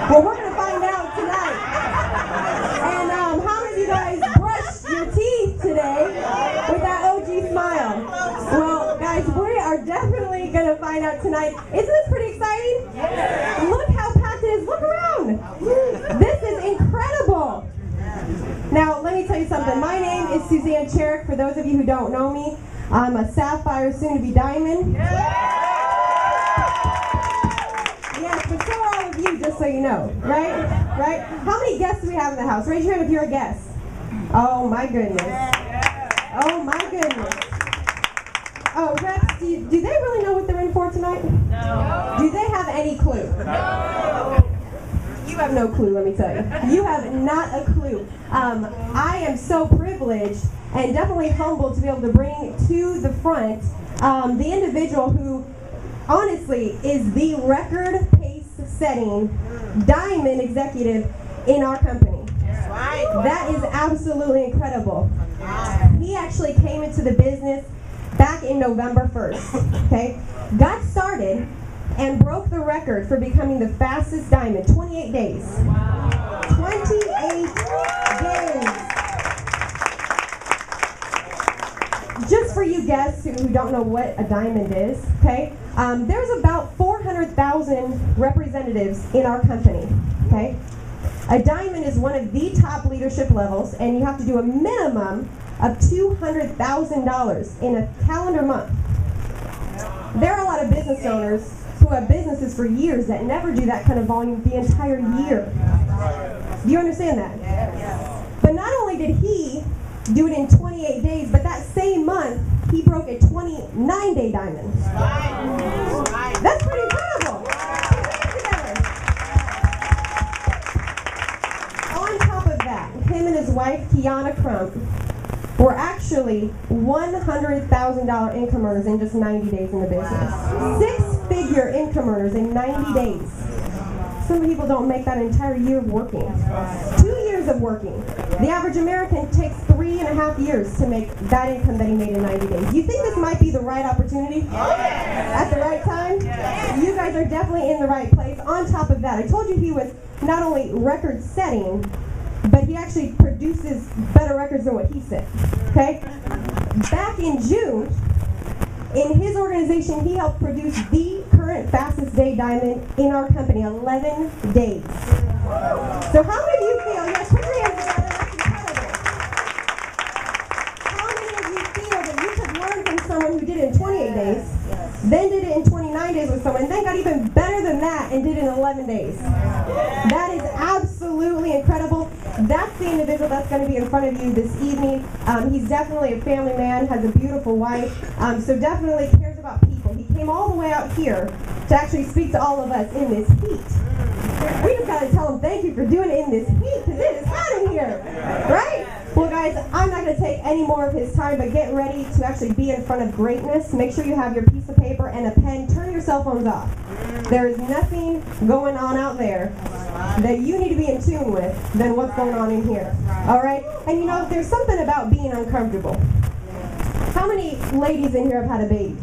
Well, we're going to find out tonight. And how many of you guys brushed your teeth today with that OG smile? Well, guys, we are definitely going to find out tonight. Isn't this pretty exciting? Yeah. Look how packed it is. Look around. This is incredible. Now, let me tell you something. My name is Suzanne Cherrick. For those of you who don't know me, I'm a sapphire, soon-to-be diamond. Yes, but so are all of you, just so you know. Right? Right? How many guests do we have in the house? Raise your hand if you're a guest. Oh, my goodness. Oh, my goodness. Oh, Rex, do they really know what they're in for tonight? No. Do they have any clue? No. You have no clue, let me tell you. You have not a clue. I am so privileged and definitely humbled to be able to bring to the front the individual who, honestly, is the record pace-setting diamond executive in our company. That is absolutely incredible. He actually came into the business back in November 1st, okay? Got started and broke the record for becoming the fastest diamond, 28 days. 28 days. Just for you guests who don't know what a diamond is, okay? There's about 400,000 representatives in our company, okay? A diamond is one of the top leadership levels, and you have to do a minimum of $200,000 in a calendar month. There are a lot of business owners who have businesses for years that never do that kind of volume the entire year. Do you understand that? Yes. But not only did he do it in 28 days, but that same month, he broke a 29-day diamond. That's pretty incredible. On top of that, him and his wife, Kiana Crump, were actually $100,000 income earners in just 90 days in the business. Six-figure income earners in 90 days. Some people don't make that entire year of working. 2 years of working. The average American takes 3.5 years to make that income that he made in 90 days. You think this might be the right opportunity? At the right time? You guys are definitely in the right place. On top of that, I told you he was not only record-setting, but he actually produces better records than what he set. Okay? Back in June, in his organization, he helped produce the current fastest day diamond in our company, 11 days. So how many of you feel, yes, put your hands together, that's incredible. How many of you feel that you could learn from someone who did it in 28 days, then did it in 29 days with someone, and then got even better than that and did it in 11 days? That is absolutely incredible. That's the individual that's going to be in front of you this evening. He's definitely a family man, has a beautiful wife, so definitely cares about people. He came all the way out here to actually speak to all of us in this heat. We just got to tell him thank you for doing it in this heat, because it is hot in here, right? Well, guys, I'm not going to take any more of his time, but get ready to actually be in front of greatness. Make sure you have your piece of paper and a pen. Turn your cell phones off. There is nothing going on out there that you need to be in tune with than what's going on in here. All right? And you know, there's something about being uncomfortable. How many ladies in here have had a baby?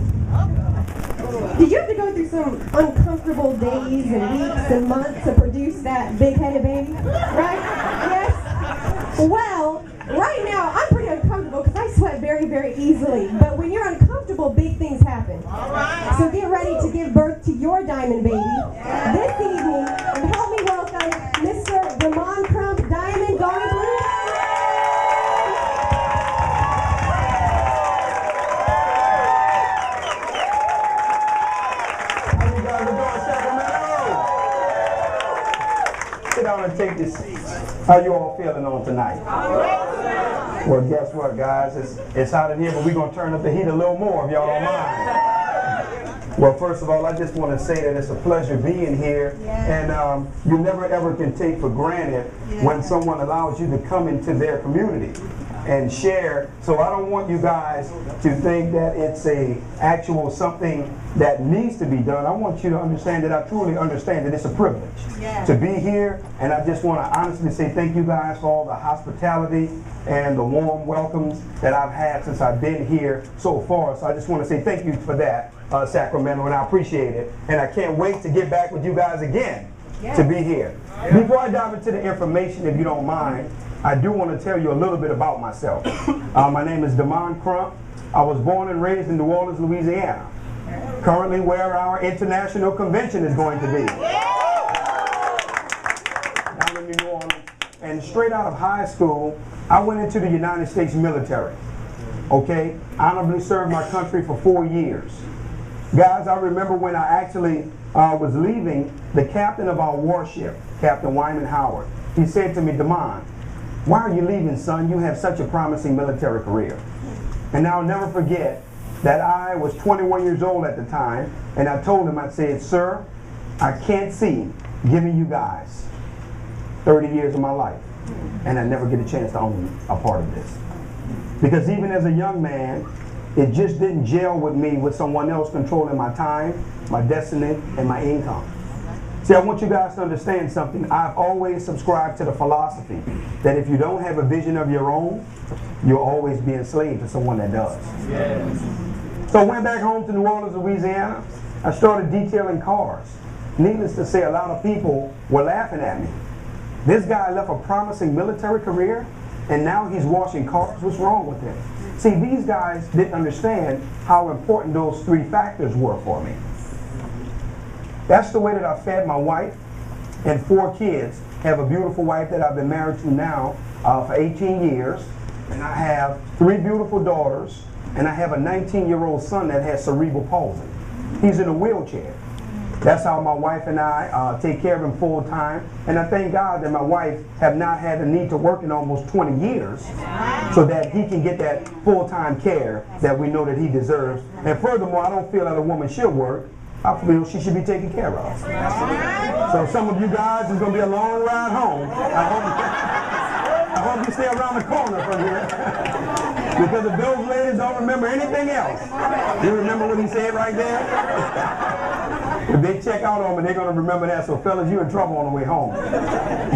Did you have to go through some uncomfortable days and weeks and months to produce that big-headed baby? Right? Yes? Well, right now, I'm pretty uncomfortable because I sweat very, very easily. But when you're uncomfortable, big things happen. So get ready to give birth to your diamond baby this evening. And help me welcome Mr. Ramon Crump, Diamond Going Blue. How you guys doing, Sacramento? Sit down and take your seats. How you all feeling on tonight? Well, guess what, guys? It's hot in here, but we're going to turn up the heat a little more if y'all don't mind. Well, first of all, I just want to say that it's a pleasure being here, and you never ever can take for granted when someone allows you to come into their community and share. So I don't want you guys to think that it's a actual something that needs to be done. I want you to understand that I truly understand that it's a privilege to be here, and I just want to honestly say thank you guys for all the hospitality and the warm welcomes that I've had since I've been here so far. So I just want to say thank you for that, Sacramento, and I appreciate it. And I can't wait to get back with you guys again to be here. Before I dive into the information, if you don't mind, I do want to tell you a little bit about myself. My name is Crump. I was born and raised in New Orleans, Louisiana. Currently where our international convention is going to be. Down in New Orleans. And straight out of high school, I went into the United States military. Okay? Honorably served my country for 4 years. Guys, I remember when I actually was leaving, the captain of our warship, Captain Wyman Howard, he said to me, "Damon, why are you leaving, son? You have such a promising military career." And I'll never forget that I was 21 years old at the time, and I told him, I said, "Sir, I can't see giving you guys 30 years of my life, and I never get a chance to own a part of this." Because even as a young man, it just didn't gel with me with someone else controlling my time, my destiny, and my income. See, I want you guys to understand something. I've always subscribed to the philosophy that if you don't have a vision of your own, you'll always be enslaved to someone that does. Yes. So I went back home to New Orleans, Louisiana. I started detailing cars. Needless to say, a lot of people were laughing at me. This guy left a promising military career, and now he's washing cars. What's wrong with him? See, these guys didn't understand how important those 3 factors were for me. That's the way that I fed my wife and 4 kids. I have a beautiful wife that I've been married to now for 18 years. And I have 3 beautiful daughters. And I have a 19-year-old son that has cerebral palsy. He's in a wheelchair. That's how my wife and I take care of him full time. And I thank God that my wife have not had the need to work in almost 20 years so that he can get that full-time care that we know that he deserves. And furthermore, I don't feel that a woman should work. I feel she should be taken care of. So some of you guys, it's going to be a long ride home. I hope you stay around the corner from here. Because if those ladies don't remember anything else, you remember what he said right there? If they check out on me, they're going to remember that. So fellas, you're in trouble on the way home.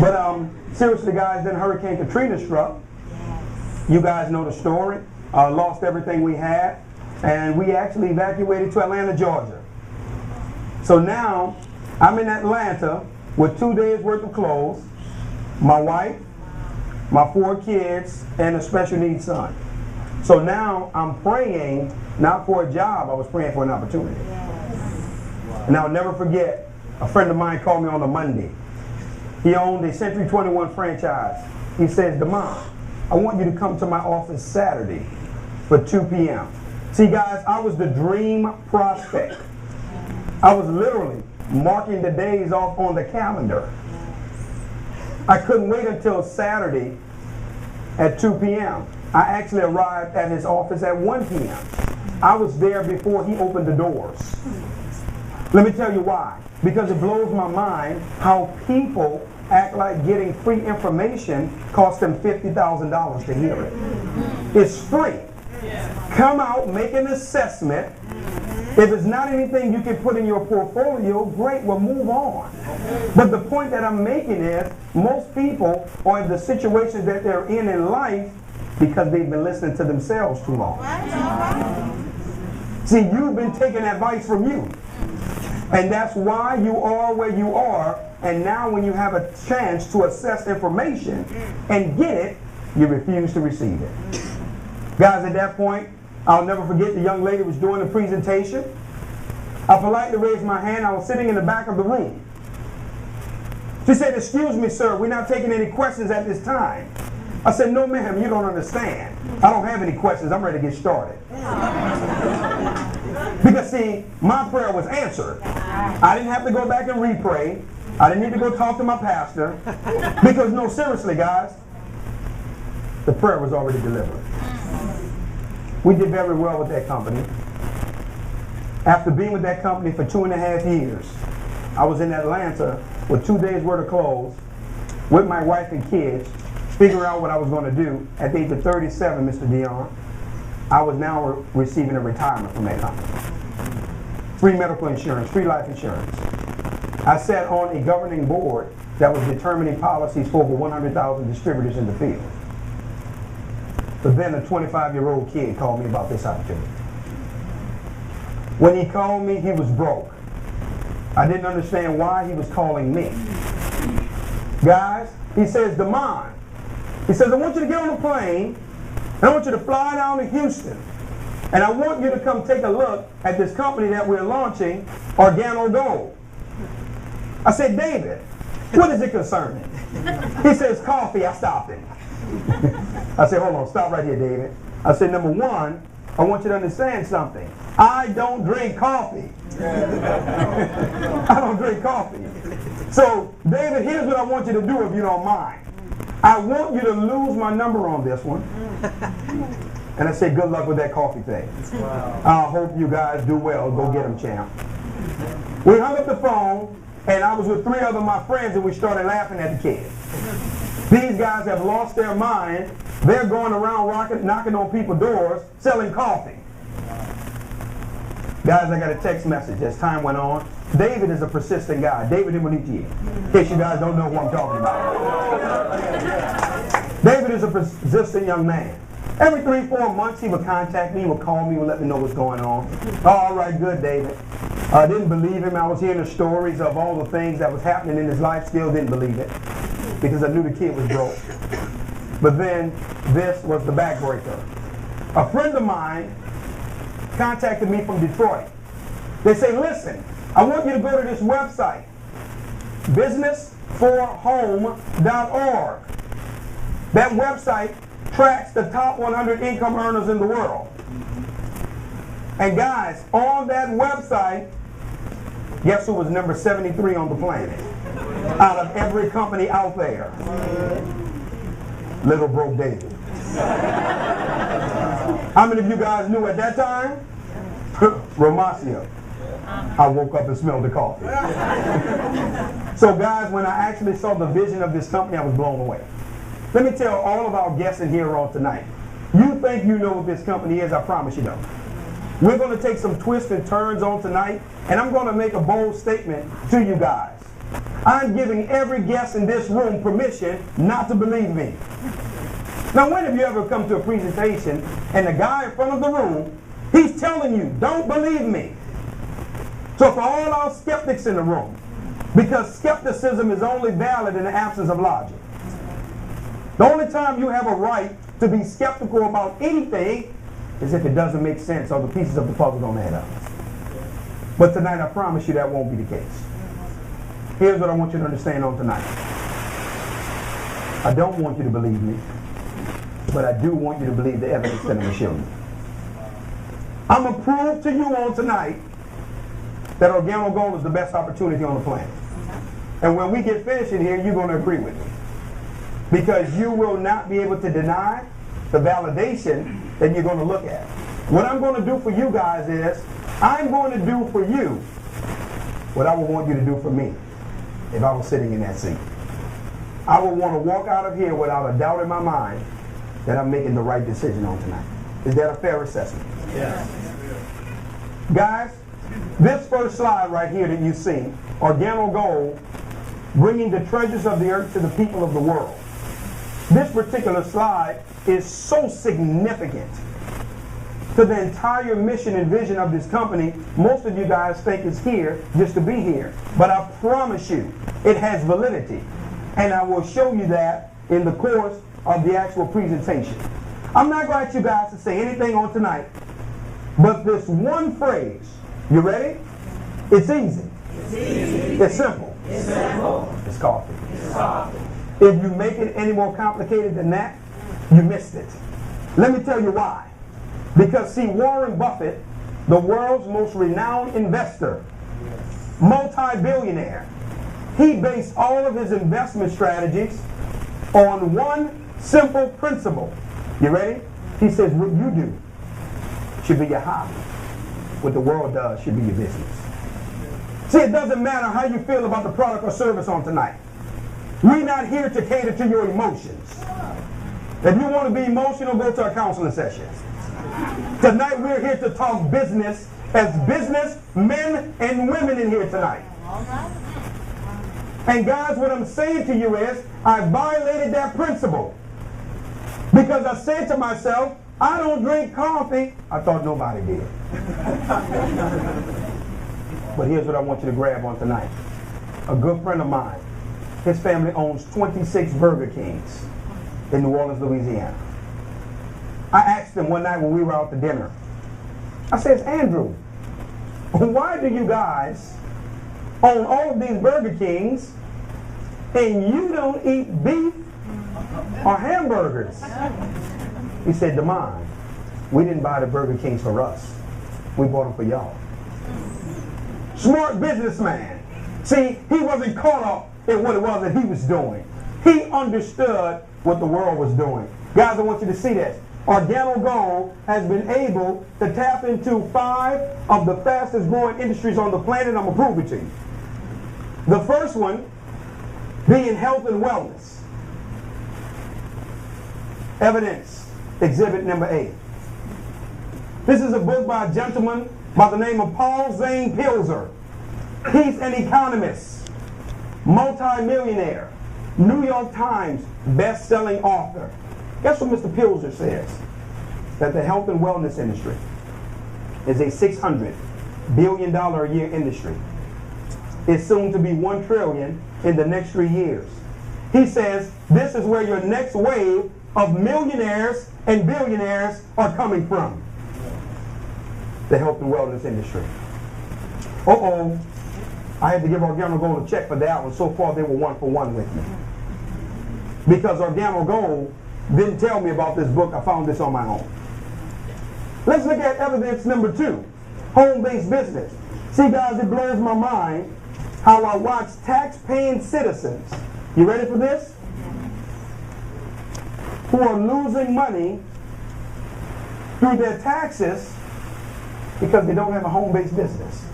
But seriously, guys, then Hurricane Katrina struck. You guys know the story. Lost everything we had. And we actually evacuated to Atlanta, Georgia. So now, I'm in Atlanta with 2 days worth of clothes, my wife, my 4 kids, and a special needs son. So now I'm praying, not for a job, I was praying for an opportunity. And I'll never forget, a friend of mine called me on a Monday. He owned a Century 21 franchise. He says, "Damon, I want you to come to my office Saturday for 2 p.m. See guys, I was the dream prospect. I was literally marking the days off on the calendar. I couldn't wait until Saturday at 2 p.m. I actually arrived at his office at 1 p.m. I was there before he opened the doors. Let me tell you why. Because it blows my mind how people act like getting free information costs them $50,000 to hear it. It's free. Come out, make an assessment. If it's not anything you can put in your portfolio, great, we'll move on. But the point that I'm making is, most people are in the situations that they're in life because they've been listening to themselves too long. See, you've been taking advice from you. And that's why you are where you are. And now when you have a chance to assess information and get it, you refuse to receive it. Guys, at that point, I'll never forget the young lady was doing the presentation. I politely raised my hand. I was sitting in the back of the room. She said, "Excuse me, sir, we're not taking any questions at this time." I said, "No, ma'am, you don't understand. I don't have any questions. I'm ready to get started." Because, see, my prayer was answered. I didn't have to go back and re-pray. I didn't need to go talk to my pastor. Because, no, seriously, guys, the prayer was already delivered. We did very well with that company. After being with that company for 2.5 years, I was in Atlanta with 2 days worth of clothes with my wife and kids, figuring out what I was going to do. At the age of 37, Mr. Dion, I was now receiving a retirement from that company. Free medical insurance, free life insurance. I sat on a governing board that was determining policies for over 100,000 distributors in the field. But then a 25-year-old kid called me about this opportunity. When he called me, he was broke. I didn't understand why he was calling me. Guys, he says, Damon. He says, I want you to get on a plane, and I want you to fly down to Houston. And I want you to come take a look at this company that we're launching, Organo Gold. I said, David, what is it concerning? He says, coffee. I stopped him. I said, hold on, stop right here, David. I said, number one, I want you to understand something. I don't drink coffee. I don't drink coffee. So, David, here's what I want you to do if you don't mind. I want you to lose my number on this one. And I say, good luck with that coffee thing. Wow. I hope you guys do well. Go get them, champ. We hung up the phone, and I was with 3 other my friends, and we started laughing at the kid. These guys have lost their mind. They're going around knocking on people's doors, selling coffee. Guys, I got a text message as time went on. David is a persistent guy. David Imuniti, in case you guys don't know who I'm talking about. David is a persistent young man. Every 3-4 months he would contact me, he would call me, he would let me know what's going on. Oh, all right, good, David. I didn't believe him. I was hearing the stories of all the things that was happening in his life. Still didn't believe it because I knew the kid was broke. But then this was the backbreaker. A friend of mine contacted me from Detroit. They say, listen, I want you to go to this website, businessforhome.org. That website tracks the top 100 income earners in the world. And guys, on that website, guess who was number 73 on the planet? Out of every company out there. Little broke David. How many of you guys knew at that time? Romacio. I woke up and smelled the coffee. So guys, when I actually saw the vision of this company, I was blown away. Let me tell all of our guests in here on tonight. You think you know what this company is, I promise you don't. We're going to take some twists and turns on tonight, and I'm going to make a bold statement to you guys. I'm giving every guest in this room permission not to believe me. Now, when have you ever come to a presentation and the guy in front of the room, he's telling you, don't believe me. So for all our skeptics in the room, because skepticism is only valid in the absence of logic. The only time you have a right to be skeptical about anything is if it doesn't make sense or the pieces of the puzzle don't add up. But tonight, I promise you that won't be the case. Here's what I want you to understand on tonight. I don't want you to believe me, but I do want you to believe the evidence that I'm going to show you. I'm going to prove to you on tonight that Organo Gold is the best opportunity on the planet. And when we get finished in here, you're going to agree with me. Because you will not be able to deny the validation that you're going to look at. What I'm going to do for you guys is, I'm going to do for you what I would want you to do for me if I was sitting in that seat. I would want to walk out of here without a doubt in my mind that I'm making the right decision on tonight. Is that a fair assessment? Yes. Guys, this first slide right here that you see, Organo Gold, bringing the treasures of the earth to the people of the world. This particular slide is so significant to the entire mission and vision of this company. Most of you guys think it's here just to be here. But I promise you, it has validity. And I will show you that in the course of the actual presentation. I'm not going to ask you guys to say anything on tonight, but this one phrase, you ready? It's easy. It's easy. It's simple. It's simple. It's coffee. It's coffee. If you make it any more complicated than that, you missed it. Let me tell you why. Because see, Warren Buffett, the world's most renowned investor, multi-billionaire, he based all of his investment strategies on one simple principle. You ready? He says, what you do should be your hobby. What the world does should be your business. See, it doesn't matter how you feel about the product or service on tonight. We're not here to cater to your emotions. If you want to be emotional, go to a counseling session. Tonight we're here to talk business as business men and women in here tonight. And guys, what I'm saying to you is, I violated that principle. Because I said to myself, I don't drink coffee. I thought nobody did. But here's what I want you to grab on tonight. A good friend of mine, his family owns 26 Burger Kings in New Orleans, Louisiana. I asked him one night when we were out to dinner, I said, Andrew, why do you guys own all of these Burger Kings and you don't eat beef or hamburgers? He said, Damon, we didn't buy the Burger Kings for us. We bought them for y'all. Smart businessman. See, he wasn't caught up in what it was that he was doing. He understood what the world was doing. Guys, I want you to see this. Organo Gold has been able to tap into 5 of the fastest growing industries on the planet. I'm going to prove it to you. The first one being health and wellness. Evidence, exhibit number 8. This is a book by a gentleman by the name of Paul Zane Pilzer. He's an economist, multi-millionaire, New York Times best-selling author. Guess what Mr. Pilzer says? That the health and wellness industry is a $600 billion a year industry. It's soon to be $1 trillion in the next 3 years. He says this is where your next wave of millionaires and billionaires are coming from. The health and wellness industry. Uh-oh. I had to give Organo Gold a check for that one. So far, they were 1 for 1 with me. Because Organo Gold didn't tell me about this book. I found this on my own. Let's look at evidence number 2. Home-based business. See, guys, it blows my mind how I watch tax-paying citizens. You ready for this? Who are losing money through their taxes because they don't have a home-based business.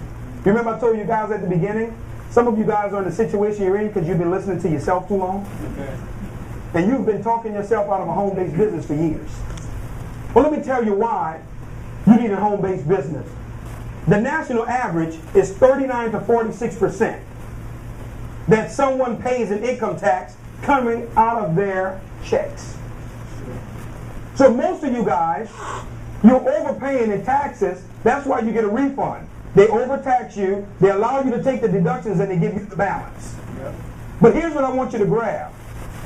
You remember I told you guys at the beginning, some of you guys are in the situation you're in because you've been listening to yourself too long. And you've been talking yourself out of a home-based business for years. Well, let me tell you why you need a home-based business. The national average is 39 to 46% that someone pays in income tax coming out of their checks. So most of you guys, you're overpaying in taxes. That's why you get a refund. They overtax you, they allow you to take the deductions, and they give you the balance. But here's what I want you to grab.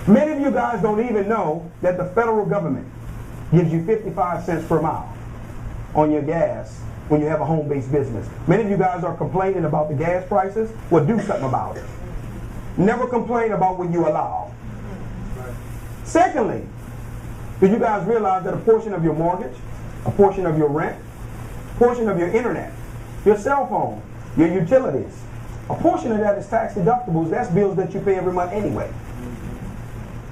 Many of you guys don't even know that the federal government gives you 55 cents per mile on your gas when you have a home-based business. Many of you guys are complaining about the gas prices. Well, do something about it. Never complain about what you allow. Secondly, do you guys realize that a portion of your mortgage, a portion of your rent, a portion of your internet, your cell phone, your utilities, a portion of that is tax deductibles? That's bills that you pay every month anyway.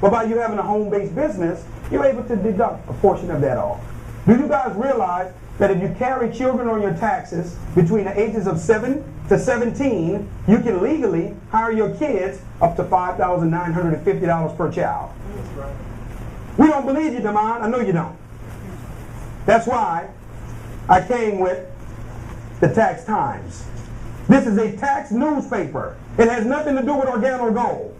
But by you having a home-based business, you're able to deduct a portion of that off. Do you guys realize that if you carry children on your taxes between the ages of 7 to 17, you can legally hire your kids up to $5,950 per child? We don't believe you, Damon. I know you don't. That's why I came with the Tax Times. This is a tax newspaper. It has nothing to do with Organo Gold.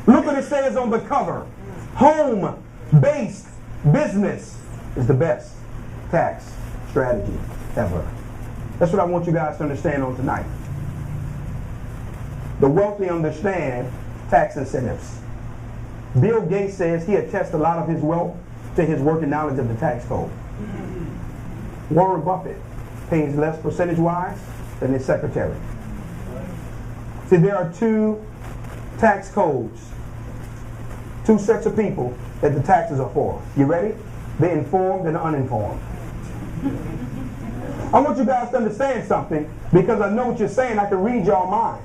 Look what it says on the cover. Home-based business is the best tax strategy ever. That's what I want you guys to understand on tonight. The wealthy understand tax incentives. Bill Gates says he attests a lot of his wealth to his working knowledge of the tax code. Warren Buffett pays less percentage-wise than his secretary. See, there are 2 tax codes, 2 sets of people that the taxes are for. You ready? The informed and the uninformed. I want you guys to understand something, because I know what you're saying. I can read your mind.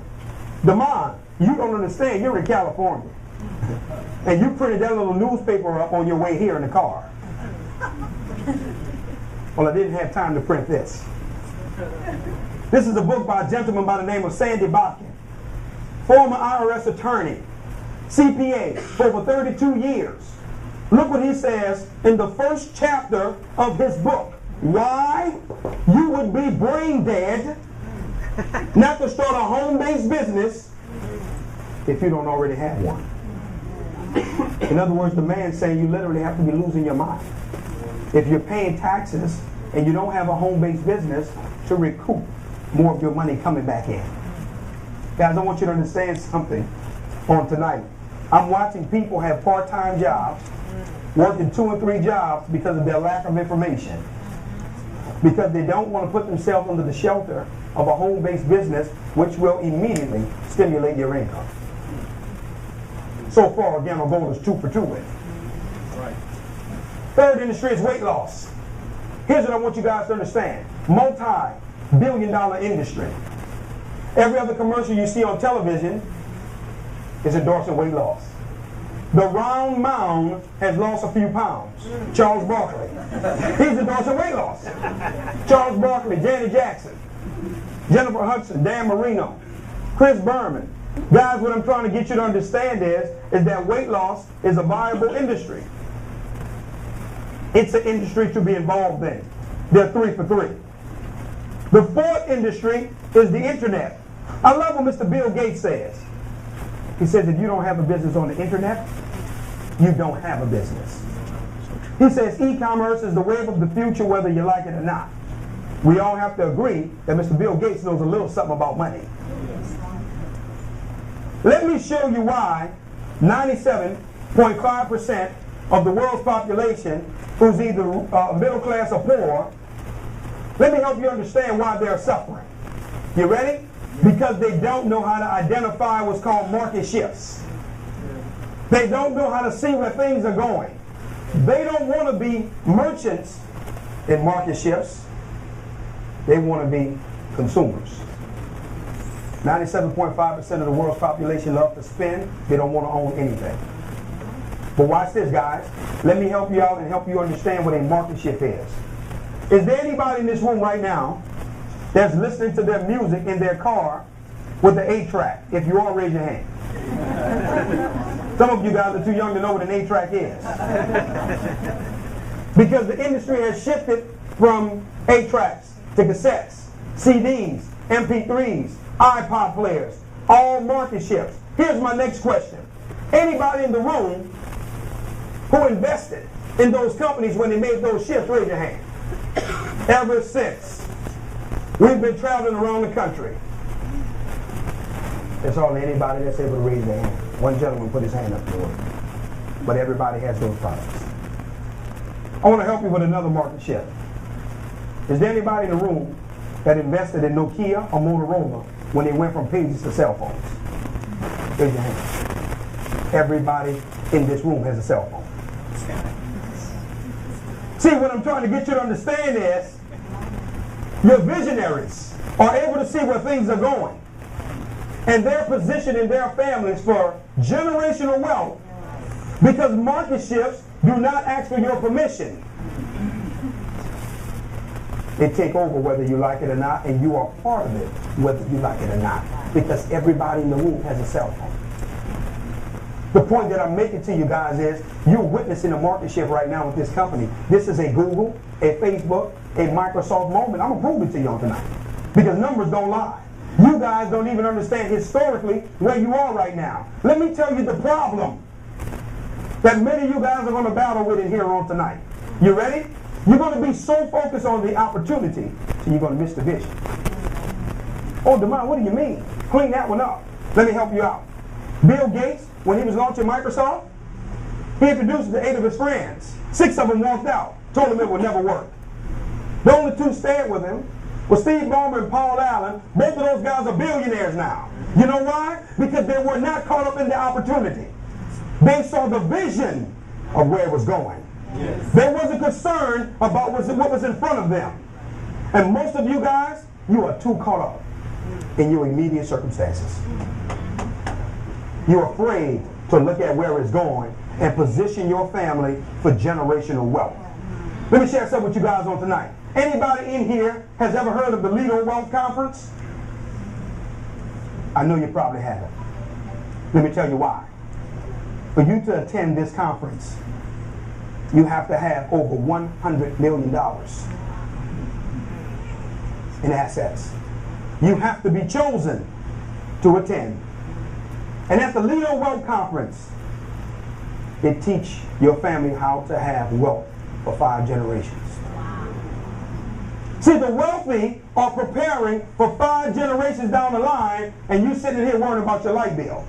Damon, you don't understand. You're in California. And you printed that little newspaper up on your way here in the car. Well, I didn't have time to print this. This is a book by a gentleman by the name of Sandy Botkin, former IRS attorney, CPA for over 32 years. Look what he says in the first chapter of his book. Why you would be brain dead not to start a home-based business if you don't already have one. In other words, the man's saying you literally have to be losing your mind if you're paying taxes and you don't have a home-based business to recoup more of your money coming back in. Guys, I want you to understand something on tonight. I'm watching people have part-time jobs, working 2 and 3 jobs because of their lack of information. Because they don't want to put themselves under the shelter of a home-based business, which will immediately stimulate your income. So far, Organo Gold is 2 for 2 with. Right. Third industry is weight loss. Here's what I want you guys to understand. Multi-billion-dollar industry. Every other commercial you see on television is endorsing weight loss. The round mound has lost a few pounds. Charles Barkley. He's endorsing weight loss. Charles Barkley, Janet Jackson, Jennifer Hudson, Dan Marino, Chris Berman. Guys, what I'm trying to get you to understand is that weight loss is a viable industry. It's an industry to be involved in. They're 3 for 3. The fourth industry is the internet. I love what Mr. Bill Gates says. He says if you don't have a business on the internet, you don't have a business. He says e-commerce is the wave of the future whether you like it or not. We all have to agree that Mr. Bill Gates knows a little something about money. Let me show you why 97.5% of the world's population who's either middle class or poor, let me help you understand why they're suffering. You ready? Because they don't know how to identify what's called market shifts. They don't know how to see where things are going. They don't want to be merchants in market shifts. They want to be consumers. 97.5% of the world's population love to spend. They don't want to own anything. But watch this, guys. Let me help you out and help you understand what a market shift is. Is there anybody in this room right now that's listening to their music in their car with the 8-track? If you are, raise your hand. Some of you guys are too young to know what an 8-track is. Because the industry has shifted from 8-tracks to cassettes, CDs, MP3s, iPod players, all market shifts. Here's my next question. Anybody in the room who invested in those companies when they made those shifts, raise your hand. Ever since, we've been traveling around the country. That's all anybody that's able to raise their hand. One gentleman put his hand up for it. But everybody has those products. I want to help you with another market shift. Is there anybody in the room that invested in Nokia or Motorola when they went from pages to cell phones? Raise your hand. Everybody in this room has a cell phone. See, what I'm trying to get you to understand is your visionaries are able to see where things are going. And they're positioning their families for generational wealth because market shifts do not ask for your permission. They take over whether you like it or not, and you are part of it whether you like it or not, because everybody in the room has a cell phone. The point that I'm making to you guys is you're witnessing a market shift right now with this company. This is a Google, a Facebook, a Microsoft moment. I'm going to prove it to you tonight because numbers don't lie. You guys don't even understand historically where you are right now. Let me tell you the problem that many of you guys are going to battle with in here on tonight. You ready? You're going to be so focused on the opportunity so you're going to miss the vision. Oh, DeMond, what do you mean? Clean that one up. Let me help you out. Bill Gates, when he was launching Microsoft, he introduced it to 8 of his friends. 6 of them walked out, told him it would never work. The only 2 stayed with him was Steve Ballmer and Paul Allen. Both of those guys are billionaires now. You know why? Because they were not caught up in the opportunity. They saw the vision of where it was going. Yes. They wasn't concerned about what was in front of them. And most of you guys, you are too caught up in your immediate circumstances. You're afraid to look at where it's going and position your family for generational wealth. Let me share something with you guys on tonight. Anybody in here has ever heard of the Lido Wealth Conference? I know you probably haven't. Let me tell you why. For you to attend this conference, you have to have over $100 million in assets. You have to be chosen to attend. And at the Lido Wealth Conference, they teach your family how to have wealth for 5 generations. See, the wealthy are preparing for 5 generations down the line, and you sitting here worrying about your light bill.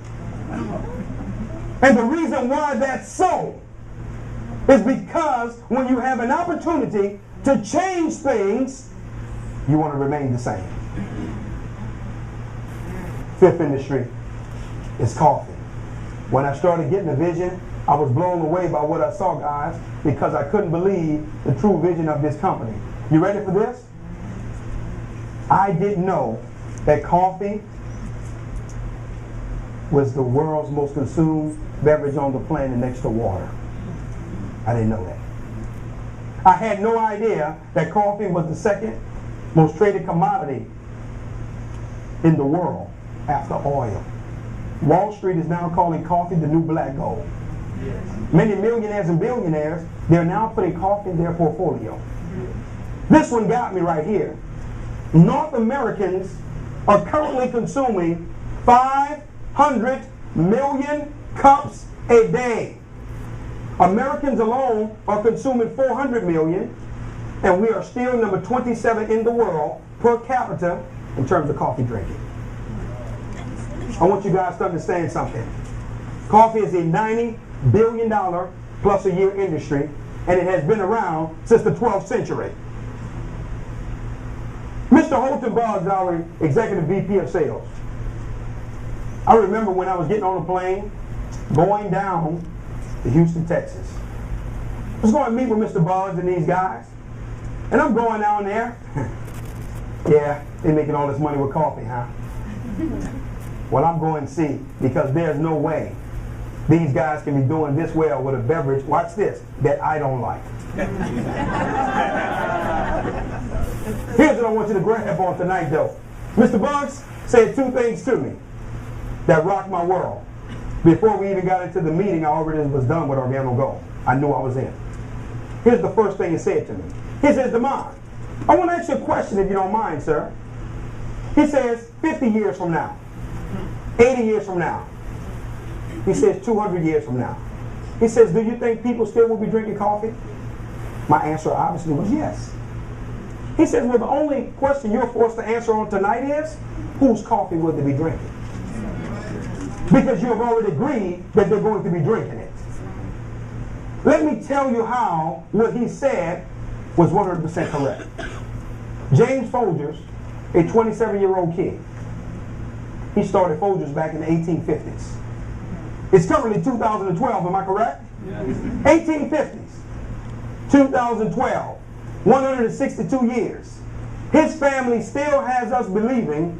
And the reason why that's so is because when you have an opportunity to change things, you want to remain the same. 5th industry is coffee. When I started getting a vision, I was blown away by what I saw, guys, because I couldn't believe the true vision of this company. You ready for this? I didn't know that coffee was the world's most consumed beverage on the planet next to water. I didn't know that. I had no idea that coffee was the 2nd most traded commodity in the world after oil. Wall Street is now calling coffee the new black gold. Many millionaires and billionaires, they're now putting coffee in their portfolio. This one got me right here. North Americans are currently consuming 500 million cups a day. Americans alone are consuming 400 million, and we are still number 27 in the world per capita in terms of coffee drinking. I want you guys to understand something. Coffee is a $90 billion plus a year industry, and it has been around since the 12th century. Mr. Holton Boggs, our executive VP of sales. I remember when I was getting on a plane, going down to Houston, Texas. I was going to meet with Mr. Boggs and these guys, and I'm going down there. Yeah, they're making all this money with coffee, huh? Well, I'm going to see, because there's no way these guys can be doing this well with a beverage, watch this, that I don't like. Here's what I want you to grab on tonight, though. Mr. Boggs said 2 things to me that rocked my world. Before we even got into the meeting, I already was done with Organo Gold. I knew I was in. Here's the first thing he said to me. He says, Demond, I want to ask you a question if you don't mind, sir. He says, 50 years from now, 80 years from now. He says, 200 years from now. He says, do you think people still will be drinking coffee? My answer obviously was yes. He says, well, the only question you're forced to answer on tonight is, whose coffee will they be drinking? Because you have already agreed that they're going to be drinking it. Let me tell you how what he said was 100% correct. James Folgers, a 27-year-old kid, he started Folgers back in the 1850s. It's currently 2012, am I correct? Yes. 1850s, 2012, 162 years. His family still has us believing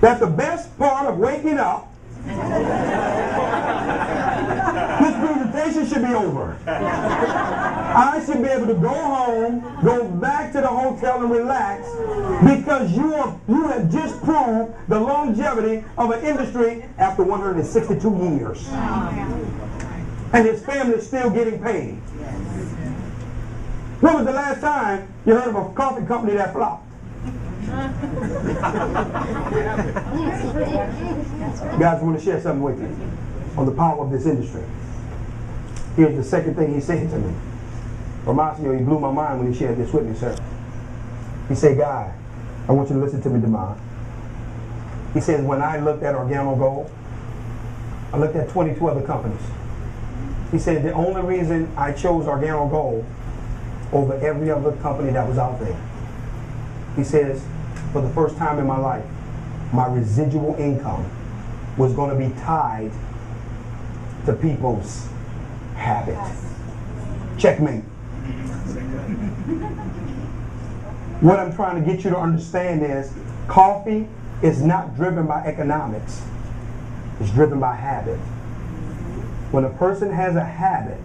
that the best part of waking up, this presentation should be over. I should be able to go home, go back to the hotel and relax, because you have just proved the longevity of an industry after 162 years. And his family is still getting paid. When was the last time you heard of a coffee company that flopped? Guys, I want to share something with you on the power of this industry. Here's the second thing he said to me. Reminds me, he blew my mind when he shared this with me, sir. He said, Guy, I want you to listen to me, Demond. He says, when I looked at Organo Gold, I looked at 22 other companies. He said, the only reason I chose Organo Gold over every other company that was out there, he says, for the first time in my life, my residual income was going to be tied to people's habit. Checkmate. What I'm trying to get you to understand is coffee is not driven by economics. It's driven by habit. When a person has a habit,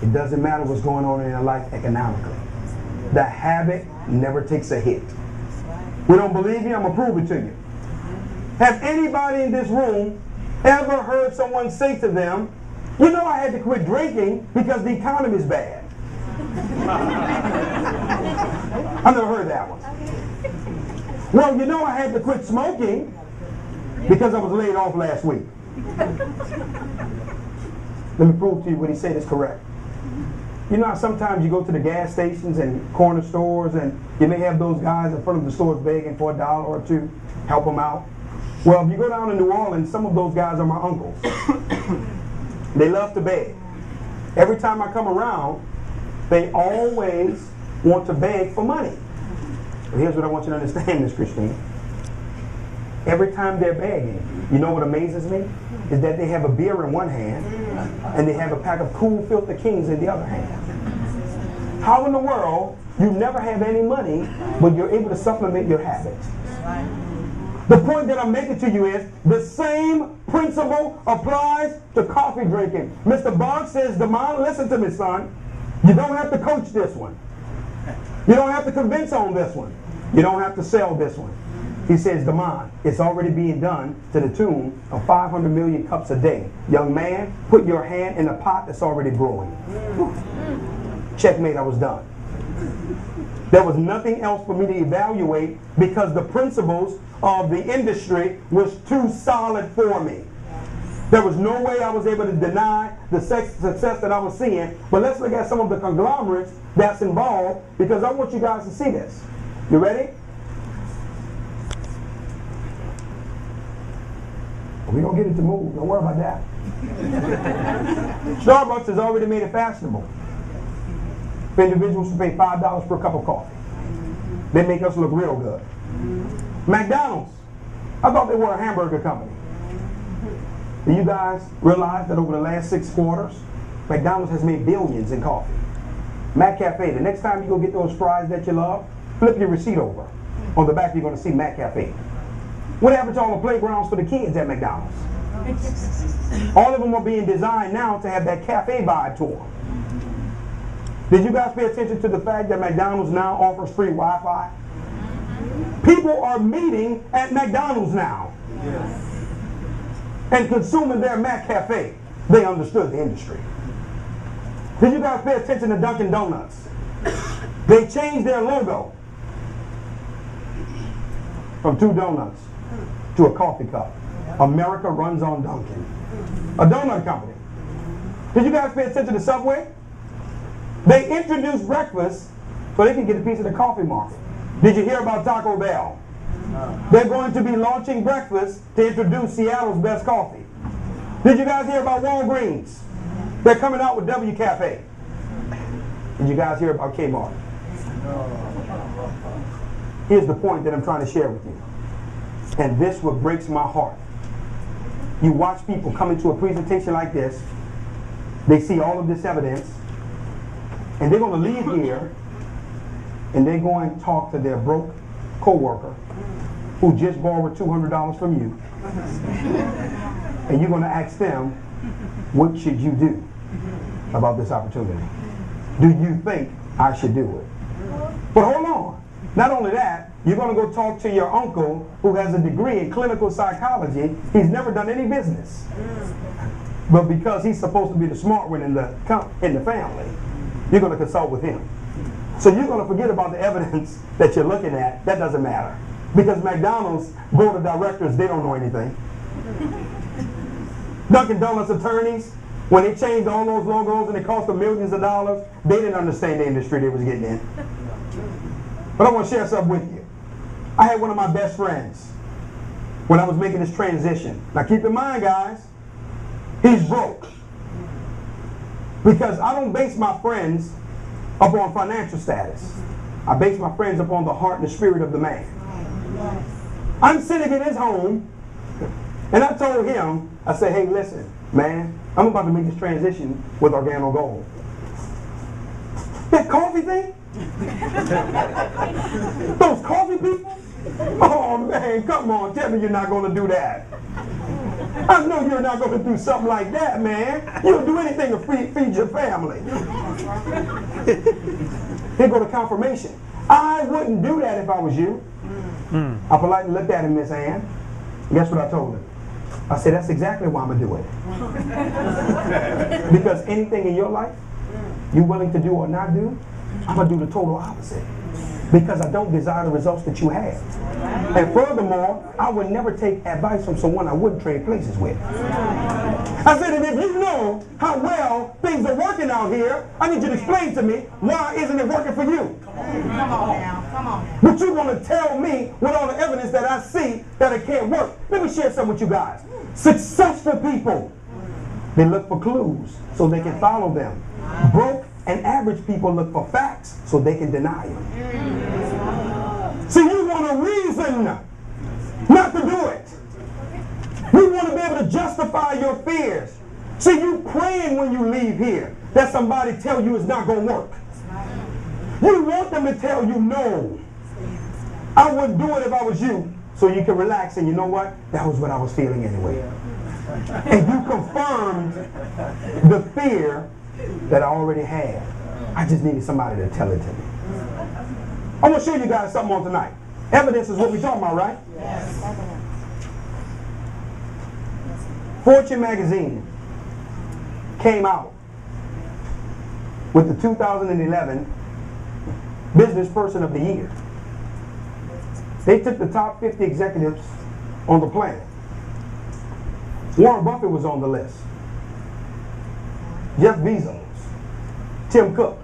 it doesn't matter what's going on in their life economically. The habit never takes a hit. We don't believe me? I'm going to prove it to you. Have anybody in this room ever heard someone say to them, you know, I had to quit drinking because the economy is bad? I've never heard that one. Well, you know, I had to quit smoking because I was laid off last week. Let me prove to you what he said is correct. You know how sometimes you go to the gas stations and corner stores and you may have those guys in front of the stores begging for $1 or $2, help them out? Well, if you go down to New Orleans, some of those guys are my uncles. They love to beg. Every time I come around, they always want to beg for money. But here's what I want you to understand, Miss Christine. Every time they're begging, you know what amazes me? Is that they have a beer in one hand and they have a pack of Cool Filter Kings in the other hand. How in the world you never have any money, but you're able to supplement your habits? The point that I'm making to you is the same principle applies to coffee drinking. Mr. Boggs says, Damon, listen to me, son. You don't have to coach this one. You don't have to convince on this one. You don't have to sell this one. He says, Damon, it's already being done to the tune of 500 million cups a day. Young man, put your hand in a pot that's already brewing. Checkmate, I was done. There was nothing else for me to evaluate because the principles of the industry was too solid for me. There was no way I was able to deny the success that I was seeing. But let's look at some of the conglomerates that's involved because I want you guys to see this. You ready? We're going to get it to move. Don't worry about that. Starbucks has already made it fashionable for individuals to pay $5 per cup of coffee. They make us look real good. McDonald's, I thought they were a hamburger company. Do you guys realize that over the last 6 quarters, McDonald's has made billions in coffee? McCafe, the next time you go get those fries that you love, flip your receipt over. On the back, you're going to see McCafe. What happened to all the playgrounds for the kids at McDonald's? All of them are being designed now to have that cafe vibe to them. Did you guys pay attention to the fact that McDonald's now offers free Wi-Fi? People are meeting at McDonald's now and consuming their McCafe. They understood the industry. Did you guys pay attention to Dunkin' Donuts? They changed their logo from 2 donuts to a coffee cup. America runs on Dunkin'. A donut company. Did you guys pay attention to Subway? They introduced breakfast so they can get a piece of the coffee market. Did you hear about Taco Bell? They're going to be launching breakfast to introduce Seattle's best coffee. Did you guys hear about Walgreens? They're coming out with W Cafe. Did you guys hear about Kmart? Here's the point that I'm trying to share with you. And this what breaks my heart. You watch people come into a presentation like this, they see all of this evidence, and they're going to leave here, and they're going to talk to their broke co-worker who just borrowed $200 from you, and you're going to ask them, what should you do about this opportunity? Do you think I should do it? But hold on. Not only that, you're going to go talk to your uncle who has a degree in clinical psychology. He's never done any business. But because he's supposed to be the smart one in the family, you're going to consult with him. So you're going to forget about the evidence that you're looking at. That doesn't matter. Because McDonald's board of directors, they don't know anything. Dunkin' Donuts attorneys, when they changed all those logos and it cost them millions of dollars, they didn't understand the industry they was getting in. But I want to share something with you. I had one of my best friends when I was making this transition. Now keep in mind, guys, he's broke. Because I don't base my friends upon financial status. I base my friends upon the heart and the spirit of the man. I'm sitting in his home, and I told him, I said, hey, listen, man, I'm about to make this transition with Organo Gold. That coffee thing? Those coffee people? Oh, man, come on, tell me you're not going to do that. I know you're not going to do something like that, man. You'll do anything to feed your family. Here go the confirmation. I wouldn't do that if I was you. I politely looked at him, Miss Ann. Guess what I told her? I said, that's exactly why I'm going to do it. Because anything in your life you're willing to do or not do, I'm going to do the total opposite. Because I don't desire the results that you have. And furthermore, I would never take advice from someone I wouldn't trade places with. I said, and if you know how well things are working out out here. I need you to explain to me, why isn't it working for you? Come on now. Come on now. But you want to tell me with all the evidence that I see that it can't work. Let me share something with you guys. Successful people, they look for clues so they can follow them. Broke and average people look for facts so they can deny them. See, you want a reason not to do it. You want to be able to justify your fears. See, you praying when you leave here that somebody tell you it's not going to work. You want them to tell you no. I wouldn't do it if I was you, so you can relax and you know what? That was what I was feeling anyway. And you confirmed the fear that I already had. I just needed somebody to tell it to me. I'm going to show you guys something on tonight. Evidence is what we're talking about, right? Yes. Fortune magazine came out with the 2011 Business Person of the Year. They took the top 50 executives on the planet. Warren Buffett was on the list. Jeff Bezos, Tim Cook,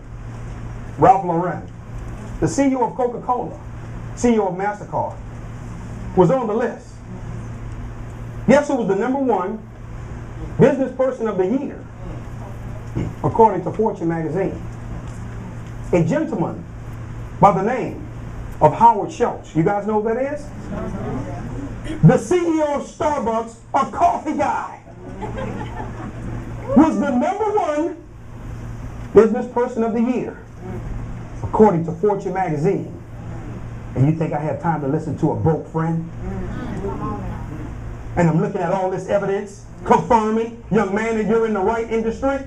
Ralph Lauren, the CEO of Coca-Cola, CEO of MasterCard, was on the list. Guess who was the #1 Business Person of the Year, according to Fortune magazine? A gentleman by the name of Howard Schultz. You guys know who that is? The CEO of Starbucks, a coffee guy, was the #1 Business Person of the Year, according to Fortune magazine. And you think I have time to listen to a broke friend? And I'm looking at all this evidence confirming, young man, that you're in the right industry.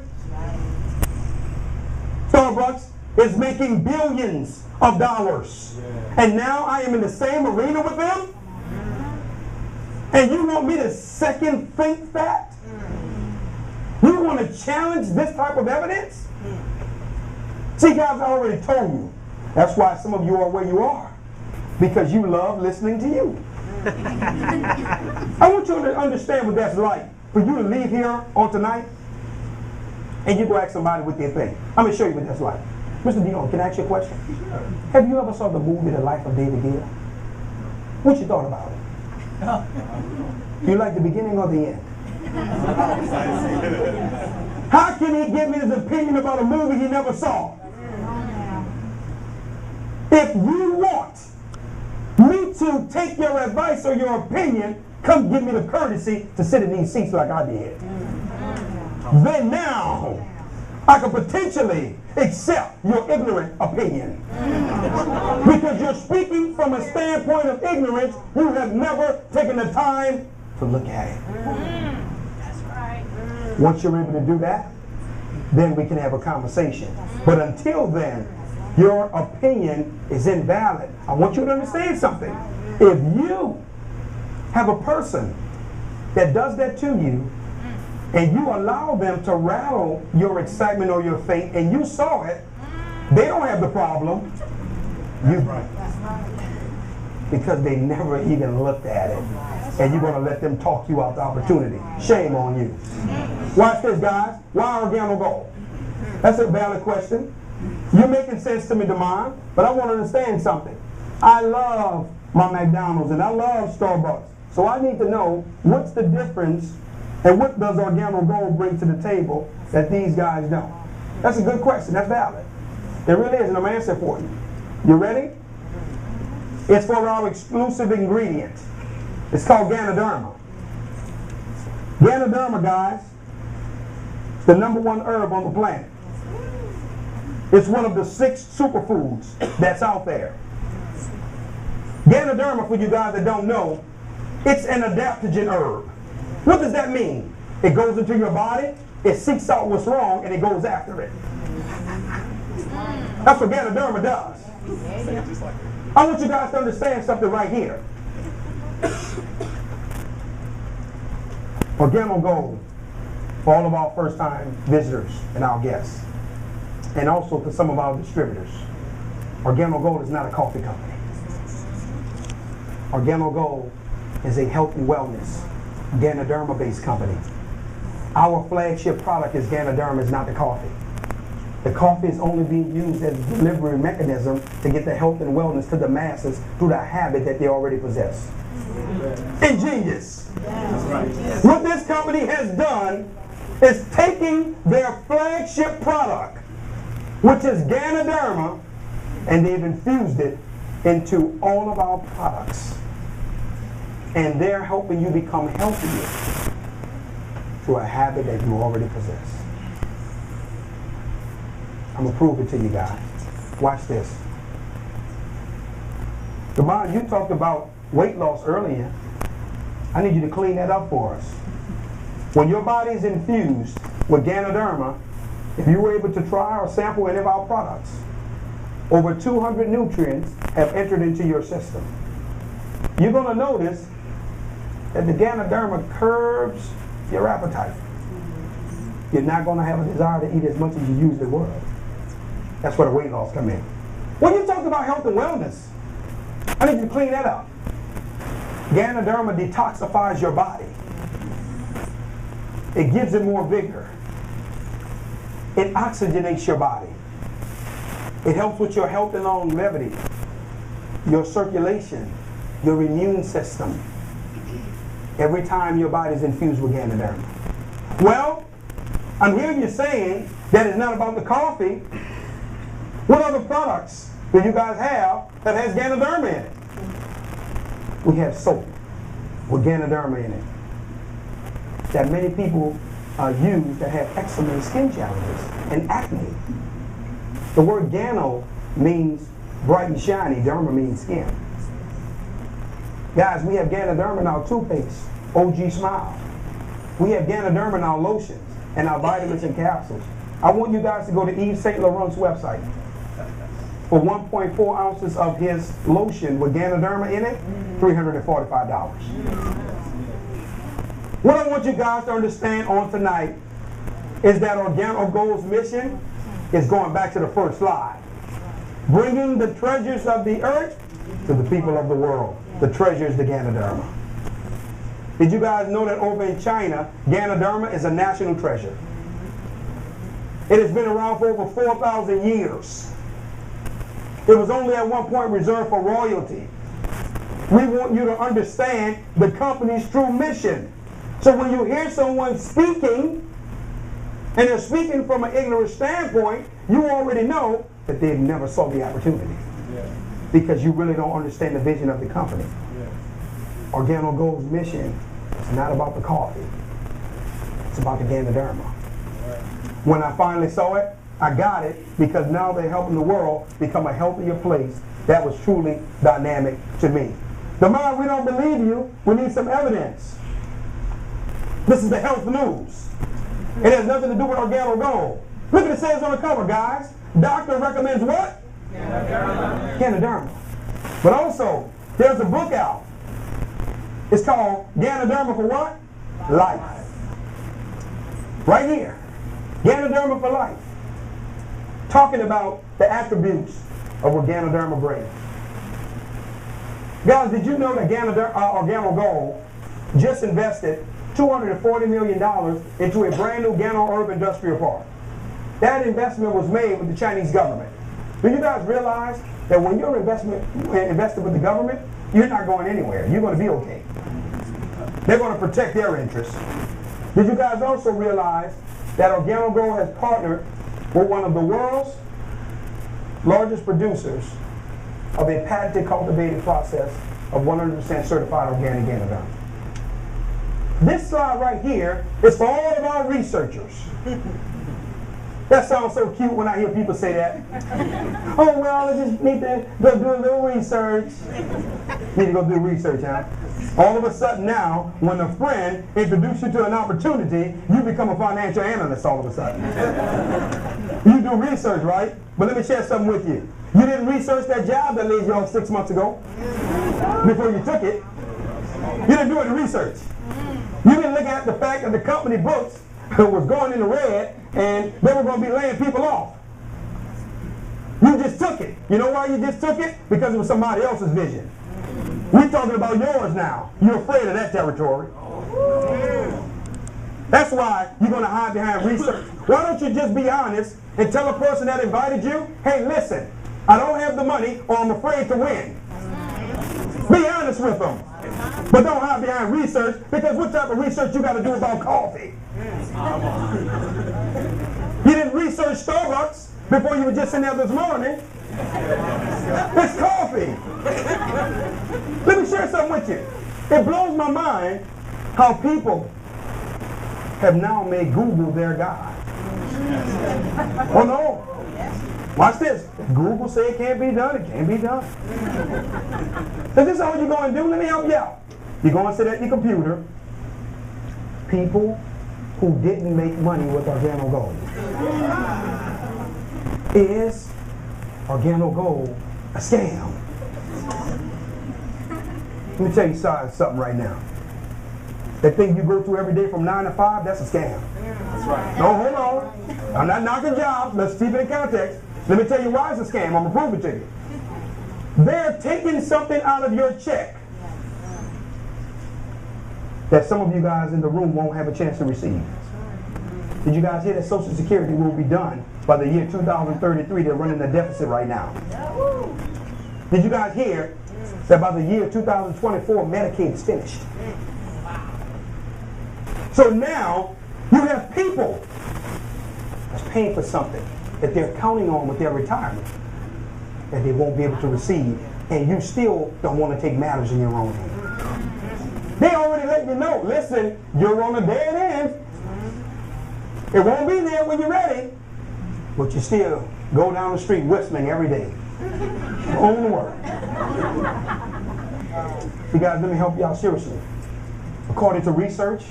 Starbucks is making billions of dollars. And now I am in the same arena with them? And you want me to second think that? You want to challenge this type of evidence? See, guys, I already told you. That's why some of you are where you are. Because you love listening to you. I want you to understand what that's like. For you to leave here on tonight and you go ask somebody what they think. I'm going to show you what that's like. Mr. Dion, can I ask you a question? Have you ever saw the movie The Life of David Gill? What you thought about it? You like the beginning or the end? How can he give me his opinion about a movie he never saw? If you want me to take your advice or your opinion, come give me the courtesy to sit in these seats like I did. Then now, I could potentially accept your ignorant opinion. Because you're speaking from a standpoint of ignorance, you have never taken the time to look at it. That's right. Once you're able to do that, then we can have a conversation. But until then, your opinion is invalid. I want you to understand something. If you have a person that does that to you, and you allow them to rattle your excitement or your faith, and you saw it, they don't have the problem. You, because they never even looked at it. And you're going to let them talk you out the opportunity. Shame on you. Watch this, guys. Why Organo Gold? That's a valid question. You're making sense to me, Demond, but I want to understand something. I love my McDonald's and I love Starbucks. So I need to know what's the difference and what does Organo Gold bring to the table that these guys don't? That's a good question. That's valid. It really is, and I'm answering for you. You ready? It's for our exclusive ingredient. It's called Ganoderma. Ganoderma, guys, is the #1 herb on the planet. It's one of the 6 superfoods that's out there. Ganoderma, for you guys that don't know, it's an adaptogen herb. What does that mean? It goes into your body, it seeks out what's wrong, and it goes after it. That's what Ganoderma does. I want you guys to understand something right here. Organo Gold, for all of our first-time visitors and our guests, and also to some of our distributors, Organo Gold is not a coffee company. Organo Gold is a health and wellness Ganoderma-based company. Our flagship product is Ganoderma, is not the coffee. The coffee is only being used as a delivery mechanism to get the health and wellness to the masses through the habit that they already possess. Ingenious. What this company has done is taking their flagship product, which is Ganoderma, and they've infused it into all of our products. And they're helping you become healthier through a habit that you already possess. I'm going to prove it to you guys. Watch this. Devon, you talked about weight loss earlier. I need you to clean that up for us. When your body is infused with Ganoderma, if you were able to try or sample any of our products, over 200 nutrients have entered into your system. You're going to notice that the Ganoderma curbs your appetite. You're not going to have a desire to eat as much as you usually would. That's where the weight loss come in. When you talk about health and wellness, I need you to clean that up. Ganoderma detoxifies your body. It gives it more vigor. It oxygenates your body. It helps with your health and longevity, your circulation, your immune system. Every time your body is infused with Ganoderma. Well, I'm hearing you saying that it's not about the coffee. What other products do you guys have that has Ganoderma in it? We have soap with Ganoderma in it that many people use that have eczema and skin challenges and acne. The word Gano means bright and shiny. Derma means skin. Guys, we have Ganoderma in our toothpaste, OG Smile. We have Ganoderma in our lotions and our vitamins and capsules. I want you guys to go to Yves Saint Laurent's website. For 1.4 ounces of his lotion with Ganoderma in it, $345. What I want you guys to understand on tonight is that Organo Gold's mission is going back to the first slide. Bringing the treasures of the earth to the people of the world. The treasure is the Ganoderma. Did you guys know that over in China, Ganoderma is a national treasure? It has been around for over 4,000 years. It was only at one point reserved for royalty. We want you to understand the company's true mission. So when you hear someone speaking, and they're speaking from an ignorant standpoint, you already know that they've never saw the opportunity. Yeah. Because you really don't understand the vision of the company. Yeah. Organo Gold's mission is not about the coffee. It's about the Ganoderma. Right. When I finally saw it, I got it because now they're helping the world become a healthier place. That was truly dynamic to me. Demar, we don't believe you. We need some evidence. This is the health news. It has nothing to do with Organo Gold. Look at it says on the cover, guys. Doctor recommends what? Ganoderma. But also, there's a book out. It's called Ganoderma for what? Life. Right here. Ganoderma for life. Talking about the attributes of what Ganoderma brings. Guys, did you know that Organo Gold just invested $240 million into a brand new Gano Urban Industrial Park? That investment was made with the Chinese government. Do you guys realize that when you're invested with the government, you're not going anywhere. You're going to be okay. They're going to protect their interests. Did you guys also realize that Organo Gold has partnered with one of the world's largest producers of a patented cultivated process of 100% certified organic Ganoderma? This slide right here is for all of our researchers. That sounds so cute when I hear people say that. Oh, well, I just need to go do a little research. Need to go do research, huh? All of a sudden now, when a friend introduces you to an opportunity, you become a financial analyst all of a sudden. You do research, right? But let me share something with you. You didn't research that job that laid you off 6 months ago before you took it. You didn't do any research. You didn't look at the fact that the company books was going in the red and they were going to be laying people off. You just took it. You know why you just took it? Because it was somebody else's vision. We're talking about yours now. You're afraid of that territory. That's why you're going to hide behind research. Why don't you just be honest and tell a person that invited you, hey, listen, I don't have the money or I'm afraid to win. Be honest with them. But don't hide behind research, because what type of research you got to do about coffee? You didn't research Starbucks before you were just in there this morning. It's coffee. Let me share something with you. It blows my mind how people have now made Google their God. Oh no. Watch this. Google say it can't be done, it can't be done. So this is all you're going to do? Let me help you out. You're going to sit at your computer. People who didn't make money with Organo Gold. Is Organo Gold a scam? Let me tell you something right now. That thing you go through every day from 9 to 5, that's a scam. That's right. No, hold on. I'm not knocking jobs. Let's keep it in context. Let me tell you why it's a scam. I'm going to prove it to you. They're taking something out of your check that some of you guys in the room won't have a chance to receive. Did you guys hear that Social Security will be done by the year 2033? They're running a deficit right now. Did you guys hear that by the year 2024, Medicaid is finished? So now you have people that's paying for something that they're counting on with their retirement that they won't be able to receive, and you still don't want to take matters in your own hands. They already let you know, listen, you're on a dead end. It won't be there when you're ready, but you still go down the street whistling every day. Going to work. You guys, let me help you out seriously. According to research,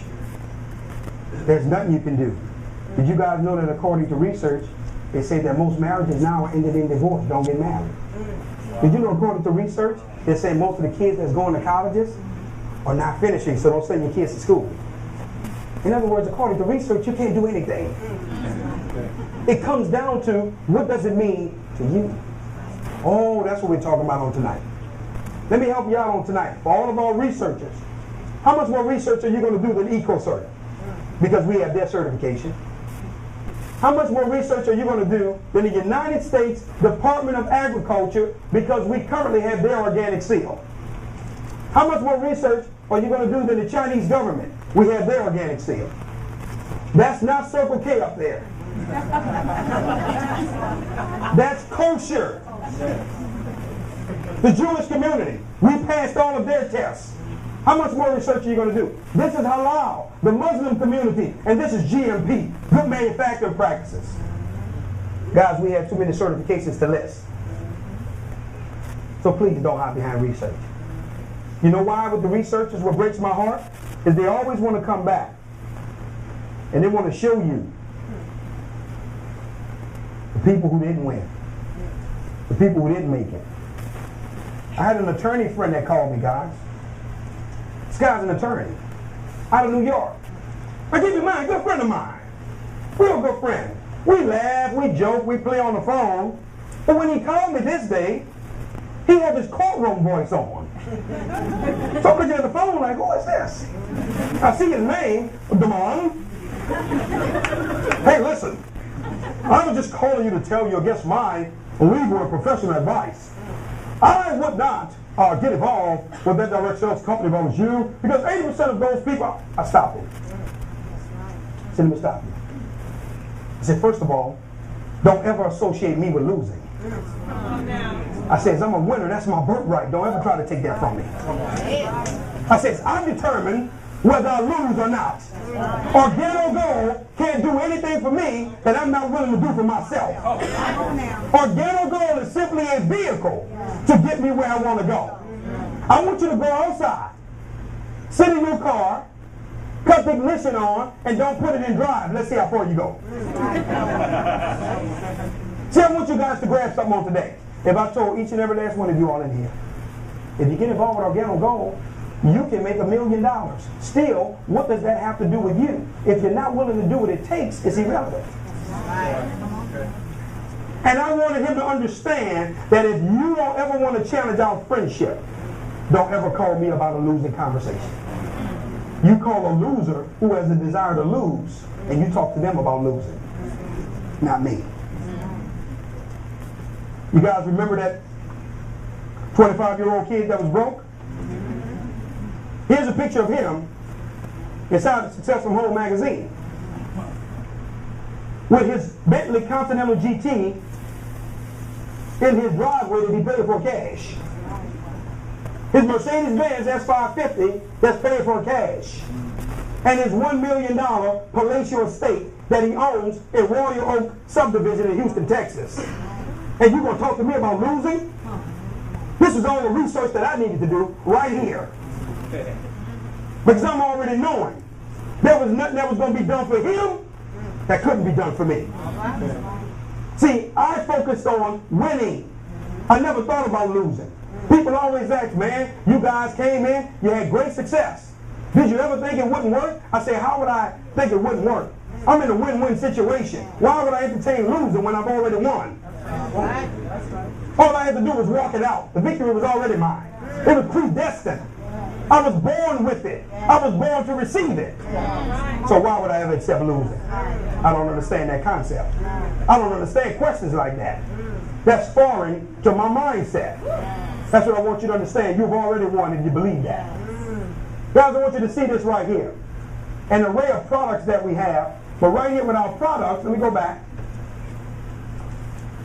there's nothing you can do. Did you guys know that according to research, they say that most marriages now are ended in divorce, don't get married? Did you know according to research, they say most of the kids that's going to colleges are not finishing, so don't send your kids to school. In other words, according to research, you can't do anything. It comes down to, what does it mean to you? Oh, that's what we're talking about on tonight. Let me help you out on tonight. For all of our researchers, how much more research are you going to do than EcoCert? Because we have their certification. How much more research are you going to do than the United States Department of Agriculture, because we currently have their organic seal? How much more research are you going to do than the Chinese government? We have their organic seal. That's not Circle K up there. That's kosher. The Jewish community, we passed all of their tests. How much more research are you going to do? This is halal, the Muslim community, and this is GMP, good manufacturing practices. Guys, we have too many certifications to list. So please don't hide behind research. You know why with the researchers, what breaks my heart? Is they always want to come back and they want to show you the people who didn't win, the people who didn't make it. I had an attorney friend that called me, guys. This guy's an attorney out of New York. I give you mine, good friend of mine. Real good friend. We laugh, we joke, we play on the phone. But when he called me this day, he had his courtroom voice on. So I'm looking at the phone like, who is this? I see his name, Damon. Hey, listen. I was just calling you to tell you against my legal and professional advice. I would not get involved with that direct sales company if I was you, because 80% of those people, I stopped him. I said, let me stop you. I said, first of all, don't ever associate me with losing. I said, I'm a winner, that's my birthright. Don't ever try to take that from me. I said, I'm determined whether I lose or not. Organo Gold can't do anything for me that I'm not willing to do for myself. Organo Gold is simply a vehicle to get me where I want to go. I want you to go outside, sit in your car, cut the ignition on, and don't put it in drive. Let's see how far you go. See, I want you guys to grab something on today. If I told each and every last one of you all in here, if you get involved with Organo Gold, you can make $1 million. Still, what does that have to do with you? If you're not willing to do what it takes, it's irrelevant. And I wanted him to understand that if you don't ever want to challenge our friendship, don't ever call me about a losing conversation. You call a loser who has a desire to lose, and you talk to them about losing. Not me. You guys remember that 25-year-old kid that was broke? Here's a picture of him inside the Success from Home magazine with his Bentley Continental GT in his driveway to be paid for cash. His Mercedes-Benz S550 that's paid for cash. And his $1 million palatial estate that he owns in Royal Oak subdivision in Houston, Texas. And you're going to talk to me about losing? This is all the research that I needed to do right here. Because I'm already knowing there was nothing that was going to be done for him that couldn't be done for me. See, I focused on winning. I never thought about losing. People always ask, man, you guys came in, you had great success. Did you ever think it wouldn't work? I say, how would I think it wouldn't work? I'm in a win-win situation. Why would I entertain losing when I've already won? All I had to do was walk it out. The victory was already mine. It was predestined. I was born with it. I was born to receive it. So why would I ever accept losing? I don't understand that concept. I don't understand questions like that. That's foreign to my mindset. That's what I want you to understand. You've already won and you believe that. Guys, I want you to see this right here. An array of products that we have. But right here with our products, let me go back.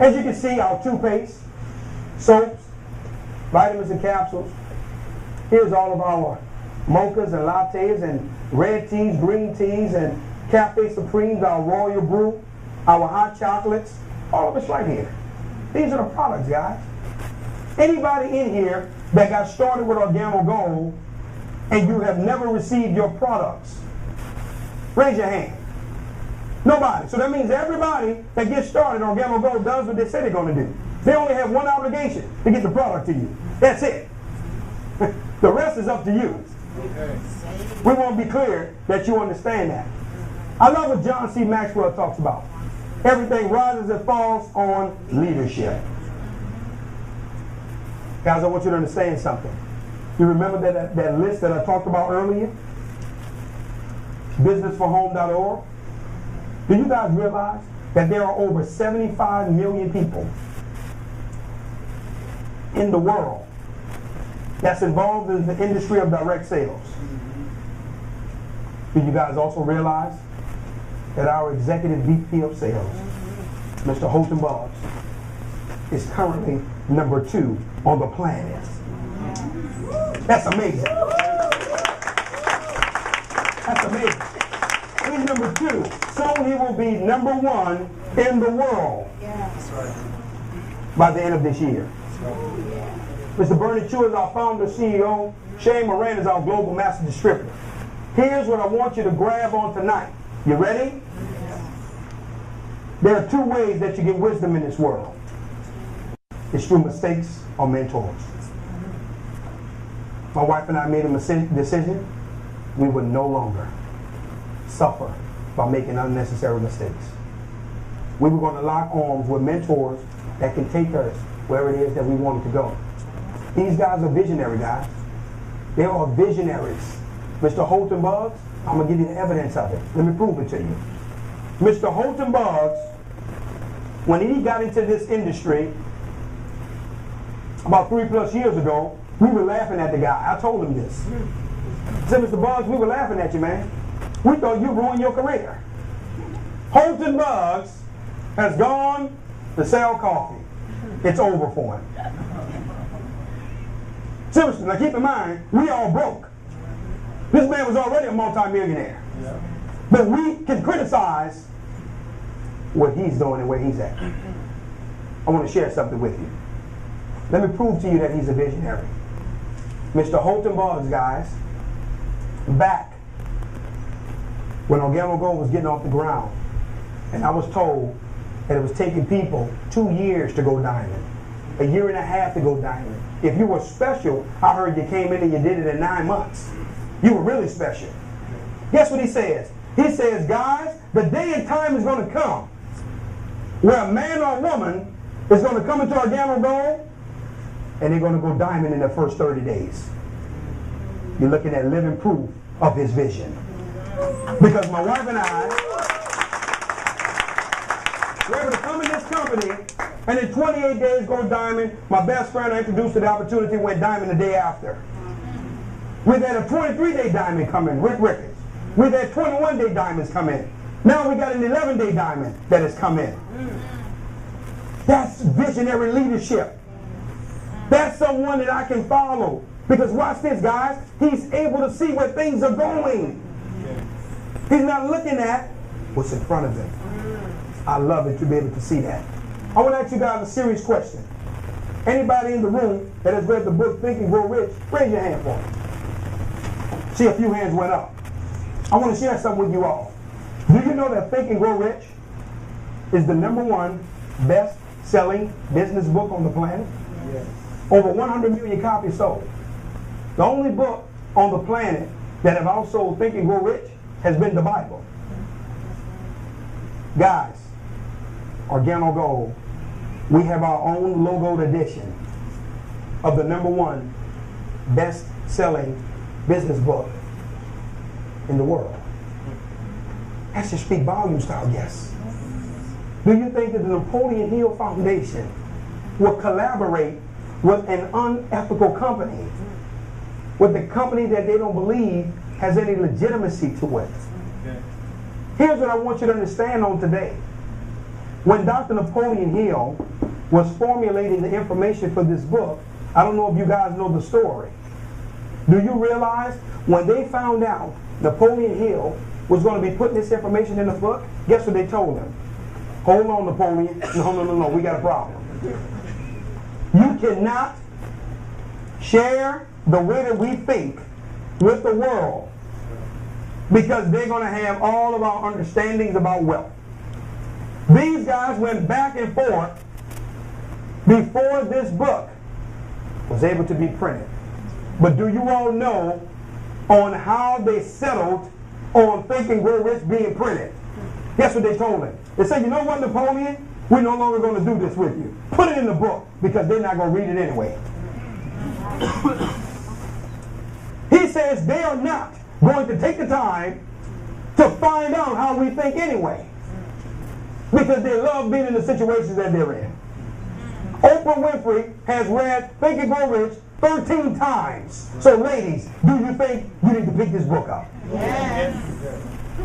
As you can see, our toothpaste, soaps, vitamins and capsules. Here's all of our mochas and lattes and red teas, green teas, and Cafe Supremes, our royal brew, our hot chocolates, all of it's right here. These are the products, guys. Anybody in here that got started with Organo Gold and you have never received your products, raise your hand. Nobody. So that means everybody that gets started on Organo Gold does what they say they're going to do. They only have one obligation, to get the product to you. That's it. The rest is up to you. We want to be clear that you understand that. I love what John C. Maxwell talks about. Everything rises and falls on leadership. Guys, I want you to understand something. You remember that list that I talked about earlier? Businessforhome.org. Do you guys realize that there are over 75 million people in the world that's involved in the industry of direct sales? Do you guys also realize that our executive VP of sales, Mr. Holton Boggs, is currently number 2 on the planet? That's amazing. That's amazing. He's number 2. Soon he will be number 1 in the world by the end of this year. Mr. Bernie Chu is our founder, CEO. Shane Moran is our global master distributor. Here's what I want you to grab on tonight. You ready? There are 2 ways that you get wisdom in this world. It's through mistakes or mentors. My wife and I made a decision. We would no longer suffer by making unnecessary mistakes. We were going to lock arms with mentors that can take us where it is that we wanted to go. These guys are visionary guys. They are visionaries. Mr. Holton Boggs, I'm going to give you the evidence of it. Let me prove it to you. Mr. Holton Boggs, when he got into this industry about 3+ years ago, we were laughing at the guy. I told him this. I said, Mr. Boggs, we were laughing at you, man. We thought you ruined your career. Holton Boggs has gone to sell coffee. It's over for him. Seriously, now keep in mind, we all broke. This man was already a multi-millionaire. But we can criticize what he's doing and where he's at. I want to share something with you. Let me prove to you that he's a visionary. Mr. Holton Boggs, guys, back when Organo Gold was getting off the ground, and I was told that it was taking people 2 years to go diamond, 1.5 years to go diamond. If you were special, I heard you came in and you did it in 9 months. You were really special. Guess what he says? He says, guys, the day and time is going to come where a man or a woman is going to come into Organo Gold and they're going to go diamond in their first 30 days. You're looking at living proof of his vision. Because my wife and I were able to come in this company and in 28 days go diamond. My best friend I introduced to the opportunity went diamond the day after. We've had a 23-day diamond come in, Rick Ricketts. We've had 21-day diamonds come in. Now we got an 11-day diamond that has come in. That's visionary leadership. That's someone that I can follow. Because watch this, guys. He's able to see where things are going. He's not looking at what's in front of him. I love it to be able to see that. I want to ask you guys a serious question. Anybody in the room that has read the book Think and Grow Rich, raise your hand for me. See, a few hands went up. I want to share something with you all. Do you know that Think and Grow Rich is the #1 best-selling business book on the planet? Yes. Over 100 million copies sold. The only book on the planet that have outsold Think and Grow Rich has been the Bible. Guys, Organo Gold, we have our own logoed edition of the #1 best-selling business book in the world. That should speak volumes to our guests. Do you think that the Napoleon Hill Foundation will collaborate with an unethical company, with a company that they don't believe has any legitimacy to it? Here's what I want you to understand on today. When Dr. Napoleon Hill was formulating the information for this book, I don't know if you guys know the story. Do you realize when they found out Napoleon Hill was going to be putting this information in the book, guess what they told him? Hold on, Napoleon. No, we got a problem. You cannot share the way that we think with the world because they're going to have all of our understandings about wealth. These guys went back and forth before this book was able to be printed. But do you all know on how they settled on Think and Grow Rich being printed? Guess what they told him? They said, you know what, Napoleon? We're no longer going to do this with you. Put it in the book because they're not going to read it anyway. He says they are not going to take the time to find out how we think anyway because they love being in the situations that they're in. Oprah Winfrey has read Think and Grow Rich 13 times. So ladies, do you think you need to pick this book up? Yes.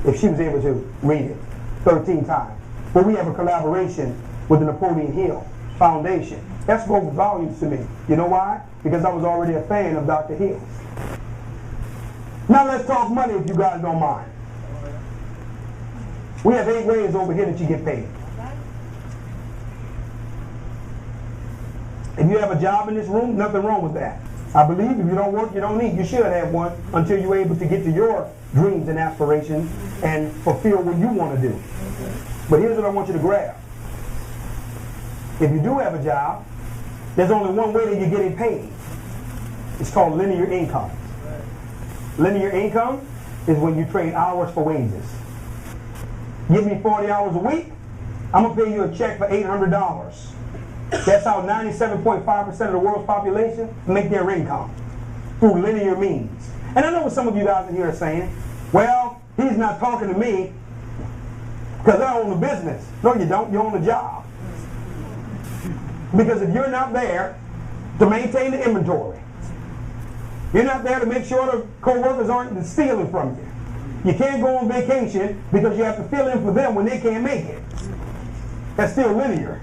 If she was able to read it 13 times. Well, we have a collaboration with the Napoleon Hill Foundation. That spoke volumes to me. You know why? Because I was already a fan of Dr. Hill. Now let's talk money if you guys don't mind. We have 8 ways over here that you get paid. If you have a job in this room, nothing wrong with that. I believe if you don't work, you don't eat. You should have one until you're able to get to your dreams and aspirations and fulfill what you want to do. But here's what I want you to grab. If you do have a job, there's only one way that you're getting paid. It's called linear income. Linear income is when you trade hours for wages. Give me 40 hours a week, I'm going to pay you a check for $800. That's how 97.5% of the world's population make their income, through linear means. And I know what some of you guys in here are saying, well, he's not talking to me because I own a business. No, you don't. You own a job. Because if you're not there to maintain the inventory, you're not there to make sure the co-workers aren't stealing from you. You can't go on vacation because you have to fill in for them when they can't make it. That's still linear.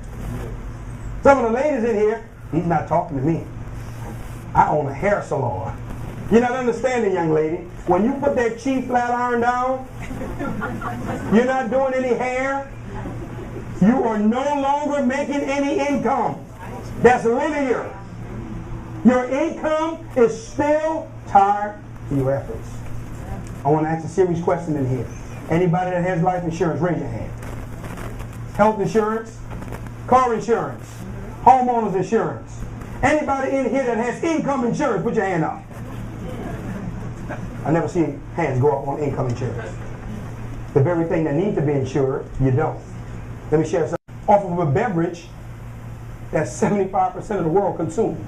Some of the ladies in here, he's not talking to me. I own a hair salon. You're not understanding, young lady. When you put that cheap flat iron down, you're not doing any hair. You are no longer making any income. That's linear. Your income is still tied to your efforts. I want to ask a serious question in here. Anybody that has life insurance, raise your hand. Health insurance, car insurance, homeowners insurance. Anybody in here that has income insurance, put your hand up. I never see hands go up on income insurance. The very thing that needs to be insured, you don't. Let me share something. Off of a beverage that 75% of the world consumes.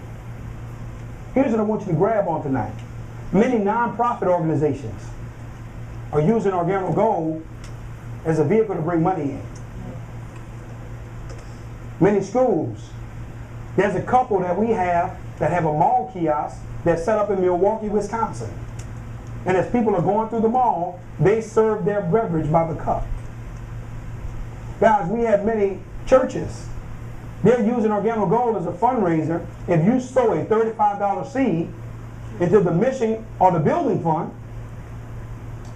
Here's what I want you to grab on tonight. Many nonprofit organizations are using Organo Gold as a vehicle to bring money in. Many schools. There's a couple that we have that have a mall kiosk that's set up in Milwaukee, Wisconsin. And as people are going through the mall, they serve their beverage by the cup. Guys, we have many churches. They're using Organo Gold as a fundraiser. If you sow a $35 seed into the mission or the building fund,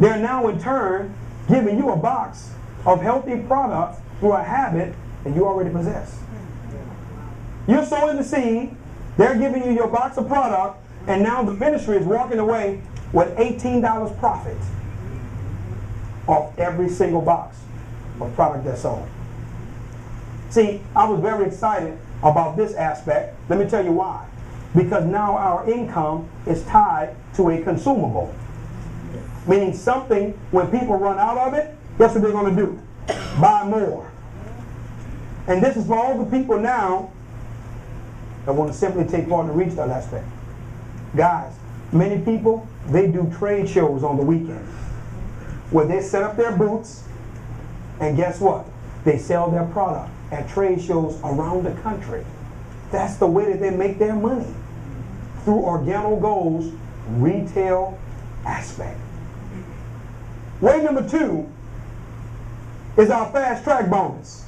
they're now in turn giving you a box of healthy products through a habit that you already possess. You're sowing the seed, they're giving you your box of product, and now the ministry is walking away with $18 profit off every single box of product that's sold. See, I was very excited about this aspect. Let me tell you why. Because now our income is tied to a consumable. Meaning something, when people run out of it, guess what they're going to do? Buy more. And this is for all the people now that want to simply take part in the retail aspect. Guys, many people, they do trade shows on the weekend where they set up their booths, and guess what? They sell their product at trade shows around the country. That's the way that they make their money, through Organo Gold's retail aspect. Way number 2 is our fast track bonus.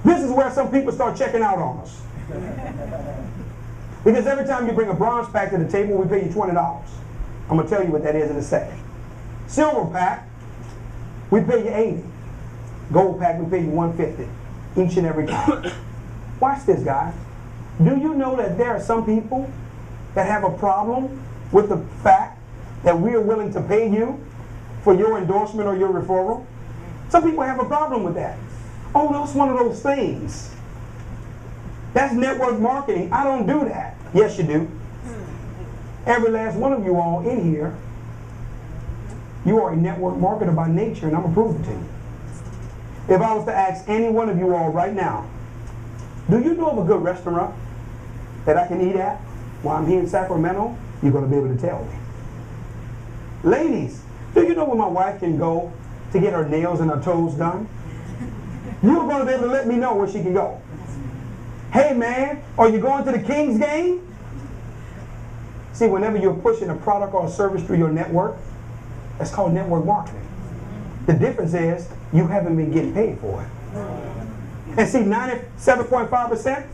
This is where some people start checking out on us. Because every time you bring a bronze pack to the table, we pay you $20. I'm going to tell you what that is in a second. Silver pack, we pay you $80. Gold pack, we pay you $150 each and every time. Watch this, guys. Do you know that there are some people that have a problem with the fact that we are willing to pay you for your endorsement or your referral? Some people have a problem with that. Oh, that's one of those things. That's network marketing. I don't do that. Yes, you do. Every last one of you all in here, you are a network marketer by nature, and I'm going to prove it to you. If I was to ask any one of you all right now, do you know of a good restaurant that I can eat at while I'm here in Sacramento? You're going to be able to tell me. Ladies, do you know where my wife can go to get her nails and her toes done? You're going to be able to let me know where she can go. Hey man, are you going to the Kings game? See, whenever you're pushing a product or a service through your network, that's called network marketing. The difference is you haven't been getting paid for it. And see, 97.5%,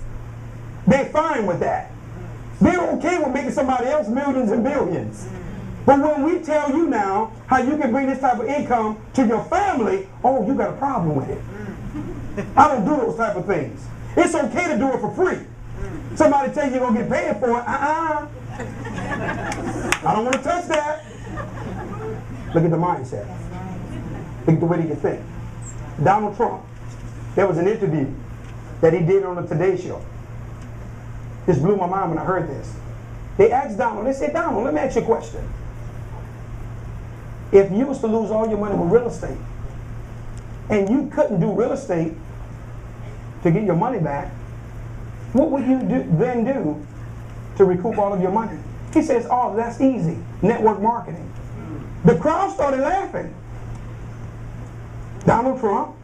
they're fine with that. They're okay with making somebody else millions and billions. But when we tell you now how you can bring this type of income to your family, oh, you got a problem with it. I don't do those type of things. It's okay to do it for free. Somebody tell you you're going to get paid for it. I don't want to touch that. Look at the mindset. Look at the way that you think. Donald Trump, there was an interview that he did on the Today Show. This blew my mind when I heard this. They asked Donald, they said, Donald, let me ask you a question. If you was to lose all your money with real estate, and you couldn't do real estate to get your money back, what would you then do to recoup all of your money? He says, oh, that's easy. Network marketing. The crowd started laughing. Donald Trump,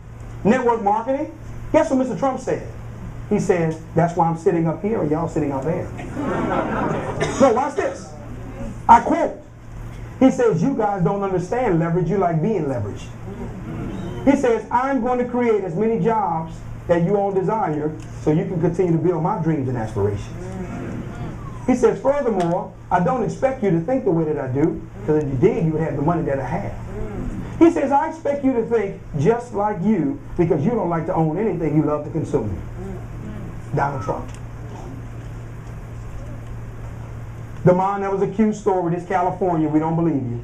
network marketing. Guess what Mr. Trump said? He says, that's why I'm sitting up here and y'all sitting out there. So watch this. I quote. He says, you guys don't understand leverage. You like being leveraged. He says, I'm going to create as many jobs that you all desire so you can continue to build my dreams and aspirations. He says, furthermore, I don't expect you to think the way that I do, because if you did, you would have the money that I have. He says, I expect you to think just like you, because you don't like to own anything, you love to consume. Donald Trump. The man that was accused story is California, we don't believe you.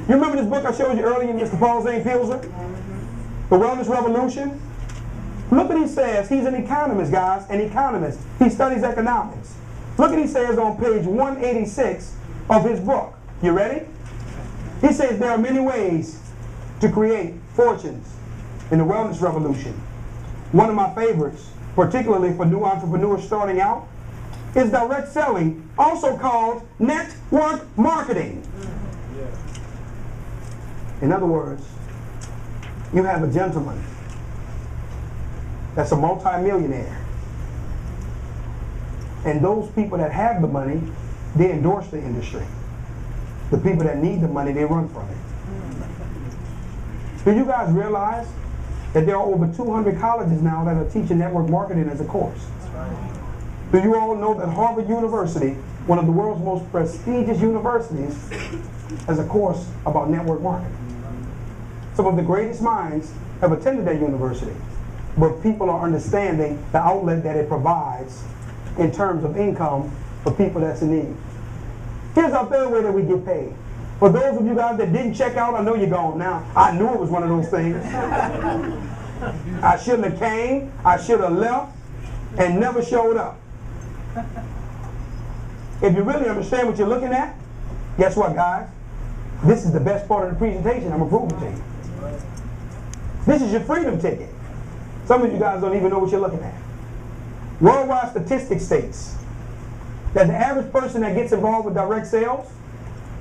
You remember this book I showed you earlier, Mr. Paul Zane Pilzer? The Wellness Revolution? Look what he says. He's an economist, guys, an economist. He studies economics. Look what he says on page 186 of his book. You ready? He says there are many ways to create fortunes in the wellness revolution. One of my favorites, particularly for new entrepreneurs starting out, is direct selling, also called network marketing. In other words, you have a gentleman that's a multi-millionaire. And those people that have the money, they endorse the industry. The people that need the money, they run from it. Do you guys realize that there are over 200 colleges now that are teaching network marketing as a course? Do you all know that Harvard University, one of the world's most prestigious universities, has a course about network marketing? Some of the greatest minds have attended that university, but people are understanding the outlet that it provides in terms of income for people that's in need. Here's our third way that we get paid. For those of you guys that didn't check out, I know you're gone now. I knew it was one of those things. I shouldn't have came, I should have left, and never showed up. If you really understand what you're looking at, guess what, guys? This is the best part of the presentation. I'm going to prove it to you. This is your freedom ticket. Some of you guys don't even know what you're looking at. Worldwide statistics states that the average person that gets involved with direct sales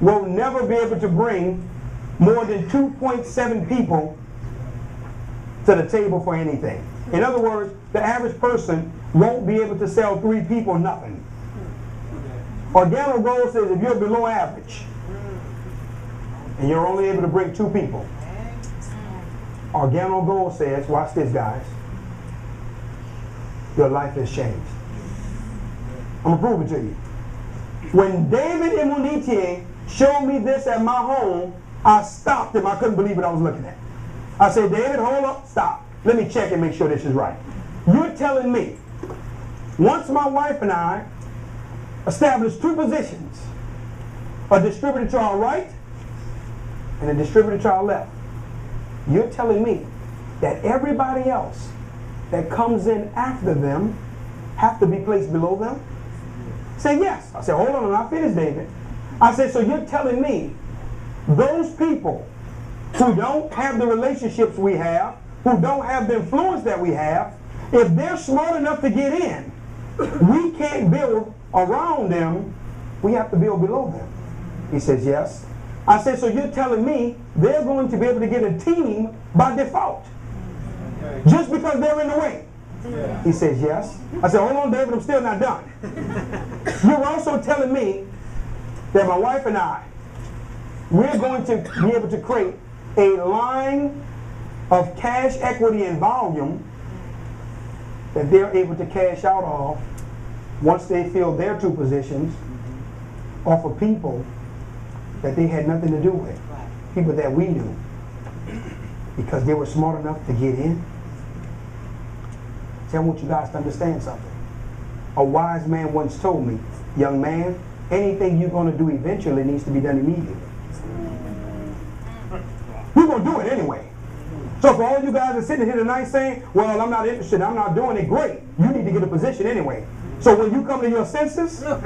will never be able to bring more than 2.7 people to the table for anything. In other words, the average person won't be able to sell 3 people nothing. Organo goal says if you're below average and you're only able to bring 2 people, Organo goal says, watch this, guys, your life has changed. I'm going to prove it to you. When David Emunitier showed me this at my home, I stopped him. I couldn't believe what I was looking at. I said, David, hold up, stop. Let me check and make sure this is right. You're telling me, once my wife and I established 2 positions, a distributor to our right and a distributor to our left, you're telling me that everybody else that comes in after them have to be placed below them? Say yes. I said, hold on, I'm not finished, David. I said, so you're telling me those people who don't have the relationships we have, who don't have the influence that we have, if they're smart enough to get in, we can't build around them, we have to build below them. He says, yes. I said, so you're telling me they're going to be able to get a team by default, just because they're in the way? He says, yes. I said, hold on, David, I'm still not done. You're also telling me that my wife and I, we're going to be able to create a line of cash, equity, and volume that they're able to cash out of once they fill their 2 positions off of people that they had nothing to do with, people that we knew, because they were smart enough to get in. See, I want you guys to understand something. A wise man once told me, young man, anything you're going to do eventually needs to be done immediately. You're going to do it anyway. So for all you guys that are sitting here tonight saying, well, I'm not interested, I'm not doing it, great. You need to get a position anyway. So when you come to your senses, we're going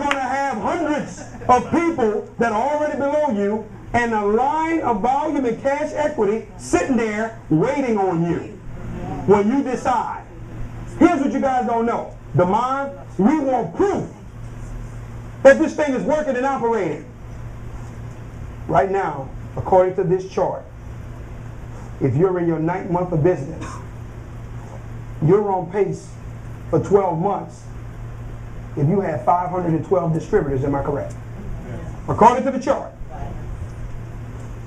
to have hundreds of people that are already below you and a line of volume and cash equity sitting there waiting on you when you decide. Here's what you guys don't know. The mind, we want proof that this thing is working and operating. Right now, according to this chart, if you're in your 9th month of business, you're on pace for 12 months if you have 512 distributors, am I correct? According to the chart.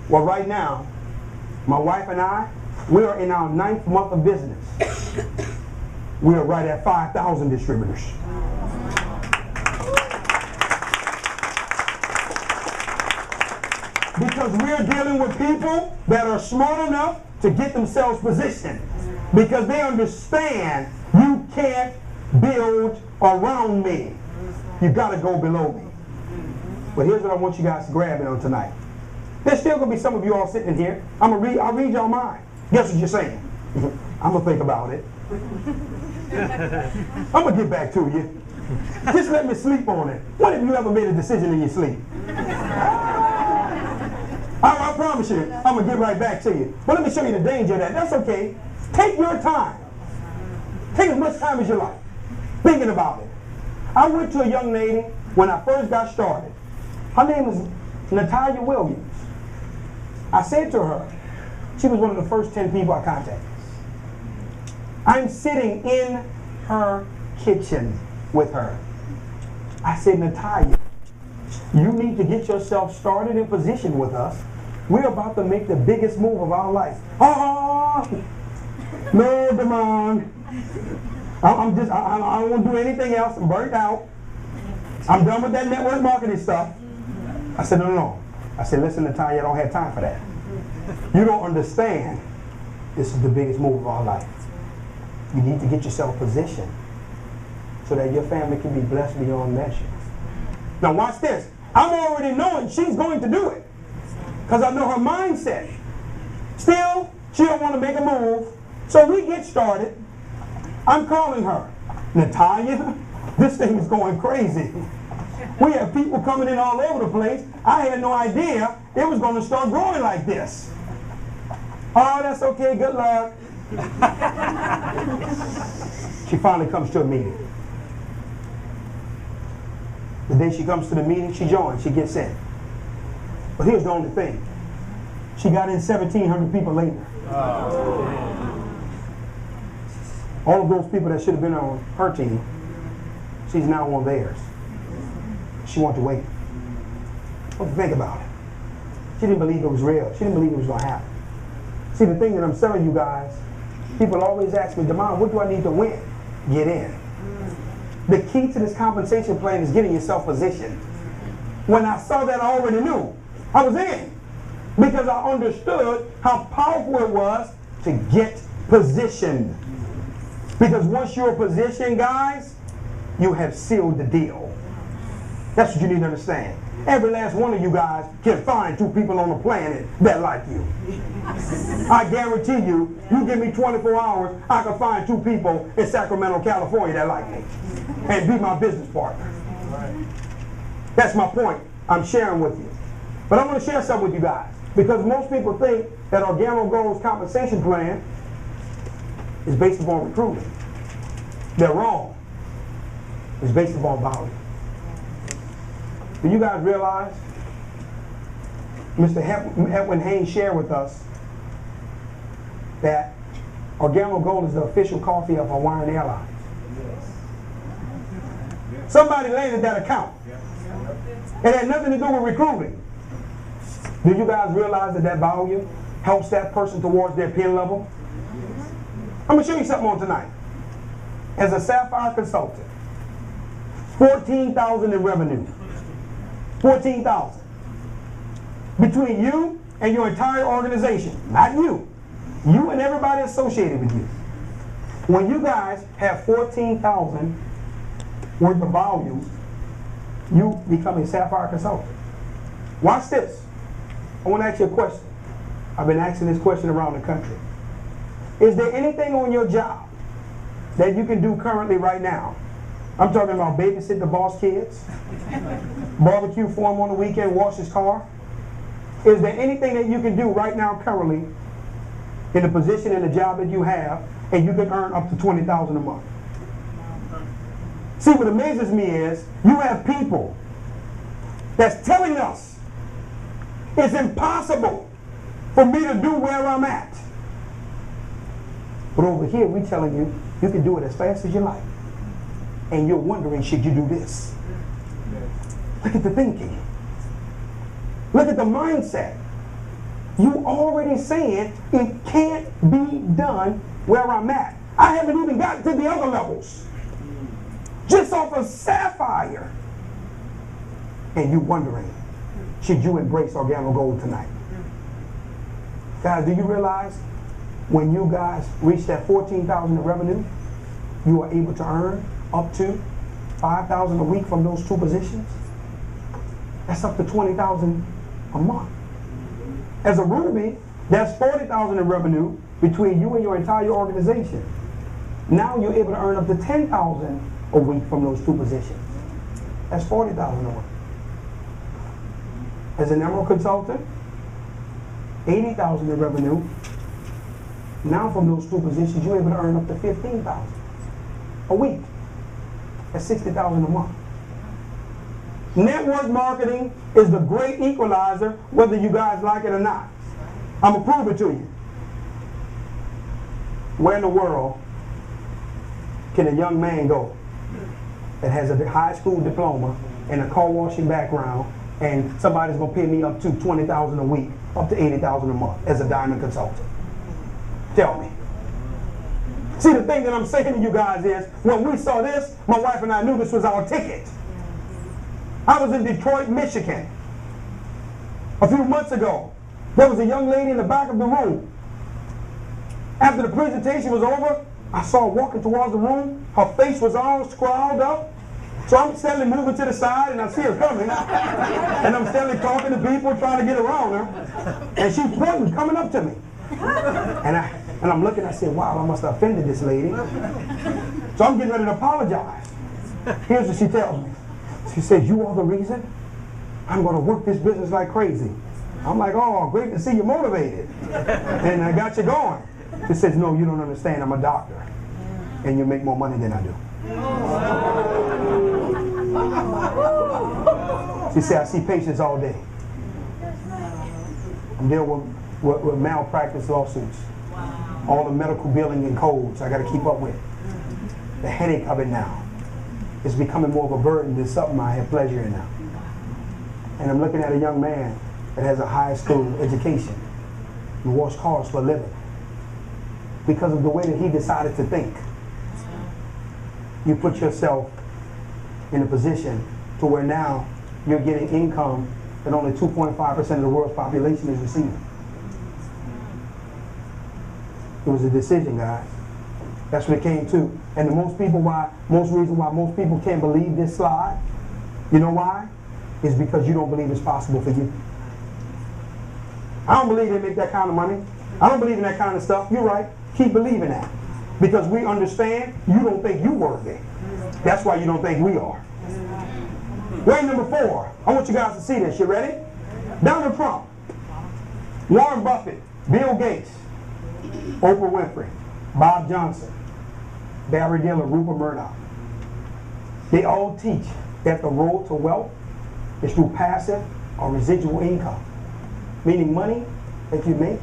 Well, right now, my wife and I, we are in our 9th month of business. We are right at 5,000 distributors. Because we're dealing with people that are smart enough to get themselves positioned. Because they understand you can't build around me. You got to go below me. But here's what I want you guys to grab it on tonight. There's still going to be some of you all sitting here. I'll read your mind. Guess what you're saying? I'm going to think about it. I'm going to get back to you. Just let me sleep on it. When have you ever made a decision in your sleep? I promise you, I'm going to get right back to you. But let me show you the danger of that. That's okay. Take your time. Take as much time as you like. thinking about it. I went to a young lady when I first got started. Her name is Natalia Williams. I said to her, she was one of the first 10 people I contacted. I'm sitting in her kitchen with her. I said, Natalia, you need to get yourself started in position with us. We're about to make the biggest move of our life. Oh, no demand. I don't want to do anything else. I'm burnt out. I'm done with that network marketing stuff. I said, no. I said, listen, Natalia, I don't have time for that. You don't understand. This is the biggest move of our life. You need to get yourself positioned so that your family can be blessed beyond measure. Now watch this. I'm already knowing she's going to do it because I know her mindset. Still, she don't want to make a move. So we get started. I'm calling her. Natalia, this thing is going crazy. We have people coming in all over the place. I had no idea it was going to start growing like this. Oh, that's okay. Good luck. She finally comes to a meeting. The day she comes to the meeting, she joins. She gets in. But here's the only thing. She got in 1,700 people later. All of those people that should have been on her team, she's now on theirs. She wanted to wait. But think about it. She didn't believe it was real. She didn't believe it was going to happen. See, the thing that I'm telling you guys, people always ask me, Damon, what do I need to win? Get in. The key to this compensation plan is getting yourself positioned. When I saw that, I already knew I was in because I understood how powerful it was to get positioned. Because once you're positioned, guys, you have sealed the deal. That's what you need to understand. Every last one of you guys can find 2 people on the planet that like you. I guarantee you, you give me 24 hours, I can find 2 people in Sacramento, California that like me and be my business partner. That's my point I'm sharing with you. But I want to share something with you guys because most people think that Organo Gold's compensation plan is based upon recruiting. They're wrong. It's based upon value. Do you guys realize Mr. Edwin Haynes shared with us that Organo Gold is the official coffee of Hawaiian Airlines? Somebody landed that account. It had nothing to do with recruiting. Do you guys realize that that value helps that person towards their pin level? I'm going to show you something on tonight. As a Sapphire consultant, $14,000 in revenue. $14,000. Between you and your entire organization, not you. You and everybody associated with you. When you guys have $14,000 worth of value, you become a Sapphire consultant. Watch this. I want to ask you a question. I've been asking this question around the country. Is there anything on your job that you can do currently right now? I'm talking about babysit the boss kids, barbecue for him on the weekend, wash his car. Is there anything that you can do right now currently in the position and the job that you have and you can earn up to $20,000 a month? See, what amazes me is you have people that's telling us it's impossible for me to do where I'm at. But over here, we're telling you, you can do it as fast as you like. And you're wondering, should you do this? Look at the thinking. Look at the mindset. You already saying it can't be done where I'm at. I haven't even gotten to the other levels. Just off of Sapphire. And you wondering, should you embrace Organo Gold tonight? Guys, do you realize when you guys reach that $14,000 in revenue, you are able to earn up to $5,000 a week from those 2 positions? That's up to $20,000 a month. As a Ruby, that's $40,000 in revenue between you and your entire organization. Now you're able to earn up to $10,000 a week from those 2 positions. That's $40,000 a month. As an Emerald consultant, $80,000 in revenue. Now from those 2 positions, you're able to earn up to $15,000 a week. That's $60,000 a month. Network marketing is the great equalizer, whether you guys like it or not. I'm going to prove it to you. Where in the world can a young man go that has a high school diploma and a car washing background, and somebody's going to pay me up to $20,000 a week, up to $80,000 a month as a diamond consultant? Tell me. See, the thing that I'm saying to you guys is, when we saw this, my wife and I knew this was our ticket. I was in Detroit, Michigan a few months ago. There was a young lady in the back of the room. After the presentation was over, I saw her walking towards the room. Her face was all scrawled up. So I'm steadily moving to the side, and I see her coming. And I'm steadily talking to people, trying to get around her. And she's pointing, coming up to me. And I'm looking, I said, wow, I must have offended this lady. So I'm getting ready to apologize. Here's what she tells me. She says, you are the reason I'm going to work this business like crazy. I'm like, oh, great to see you motivated. And I got you going. She says, no, you don't understand. I'm a doctor. And you make more money than I do. She said, I see patients all day. I'm dealing with malpractice lawsuits. All the medical billing and codes I got to keep up with. The headache of it now. It's becoming more of a burden than something I have pleasure in now. And I'm looking at a young man that has a high school education. He washes cars for a living. Because of the way that he decided to think. You put yourself in a position to where now you're getting income that only 2.5% of the world's population is receiving. It was a decision, guys. That's what it came to. And the most reason why most people can't believe this slide, you know why? Is because you don't believe it's possible for you. I don't believe they make that kind of money. I don't believe in that kind of stuff. You're right. Keep believing that. Because we understand you don't think you're worthy. That's why you don't think we are. Way number 4. I want you guys to see this. You ready? Donald Trump, Warren Buffett, Bill Gates, Oprah Winfrey, Bob Johnson, Barry Diller, Rupert Murdoch. They all teach that the road to wealth is through passive or residual income. Meaning money that you make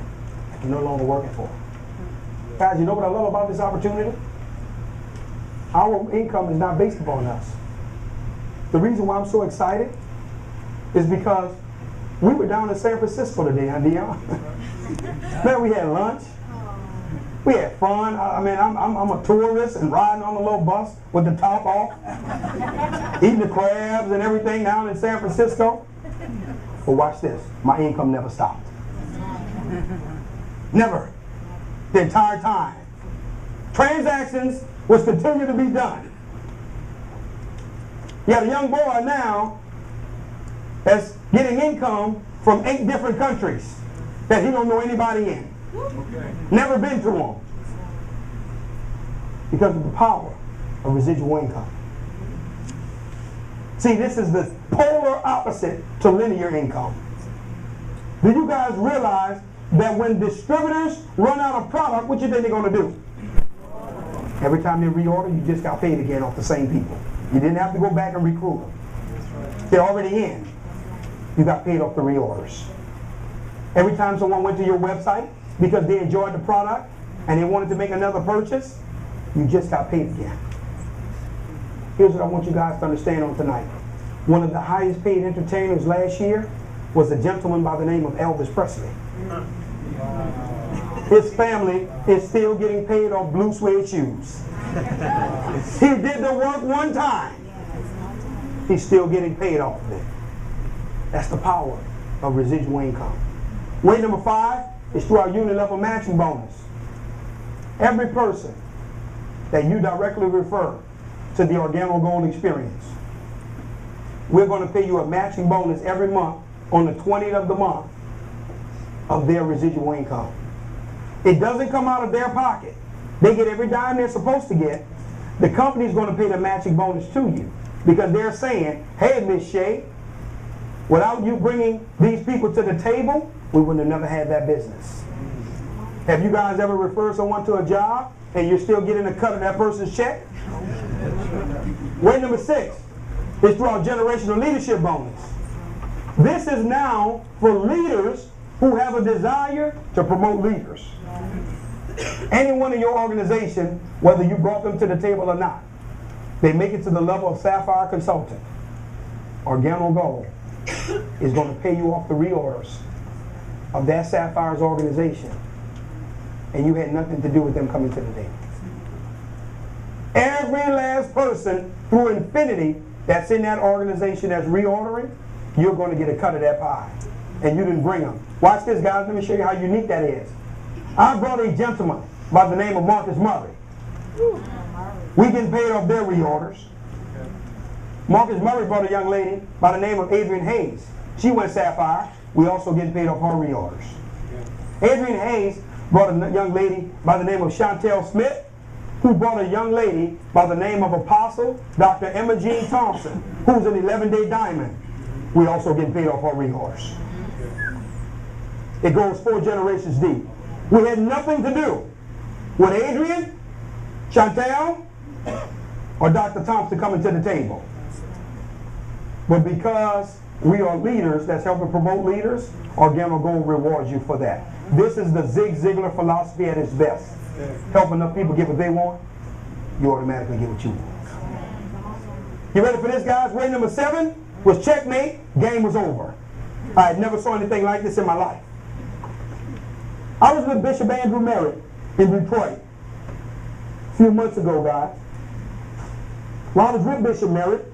that you're no longer working for. Guys, you know what I love about this opportunity? Our income is not based upon us. The reason why I'm so excited is because we were down in San Francisco today, huh, Dion? Man, we had lunch. We had fun. I mean, I'm a tourist and riding on a little bus with the top off, eating the crabs and everything down in San Francisco. But watch this. My income never stopped. Never. The entire time. Transactions was continuing to be done. You got a young boy now that's getting income from 8 different countries that he don't know anybody in. Okay. Never been to them. Because of the power of residual income. See, this is the polar opposite to linear income. Do you guys realize that when distributors run out of product, what you think they're going to do? Every time they reorder, you just got paid again off the same people. You didn't have to go back and recruit them. They're already in. You got paid off the reorders. Every time someone went to your website because they enjoyed the product and they wanted to make another purchase, you just got paid again. Here's what I want you guys to understand on tonight. One of the highest paid entertainers last year was a gentleman by the name of Elvis Presley. His family is still getting paid off blue suede shoes. He did the work one time. He's still getting paid off of it. That's the power of residual income. Way number 5 is through our unit level matching bonus. Every person that you directly refer to the Organo Gold Experience, we're going to pay you a matching bonus every month on the 20th of the month of their residual income. It doesn't come out of their pocket. They get every dime they're supposed to get. The company's going to pay the matching bonus to you because they're saying, hey, Miss Shea, without you bringing these people to the table, we would have never had that business. Have you guys ever referred someone to a job and you're still getting a cut of that person's check? Way number 6 is through our generational leadership bonus. This is now for leaders who have a desire to promote leaders. Anyone in your organization, whether you brought them to the table or not, they make it to the level of Sapphire Consultant. Organo Gold is going to pay you off the reorders of that Sapphire's organization, and you had nothing to do with them coming to the table. Every last person through infinity that's in that organization that's reordering, you're going to get a cut of that pie. And you didn't bring them. Watch this, guys. Let me show you how unique that is. I brought a gentleman by the name of Marcus Murray. We getting paid off their reorders. Marcus Murray brought a young lady by the name of Adrian Hayes. She went Sapphire. We also getting paid off her reorders. Adrian Hayes brought a young lady by the name of Chantel Smith, who brought a young lady by the name of Apostle Dr. Emma Jean Thompson, who's an 11-day diamond. We also getting paid off our reorders. It goes 4 generations deep. We had nothing to do with Adrian, Chantel, or Dr. Thompson coming to the table. But because we are leaders that's helping promote leaders, Organo Gold rewards you for that. This is the Zig Ziglar philosophy at its best. Help enough people get what they want, you automatically get what you want. You ready for this, guys? Way number 7 was checkmate. Game was over. I had never saw anything like this in my life. I was with Bishop Andrew Merritt in Detroit a few months ago, guys. While I was with Bishop Merritt,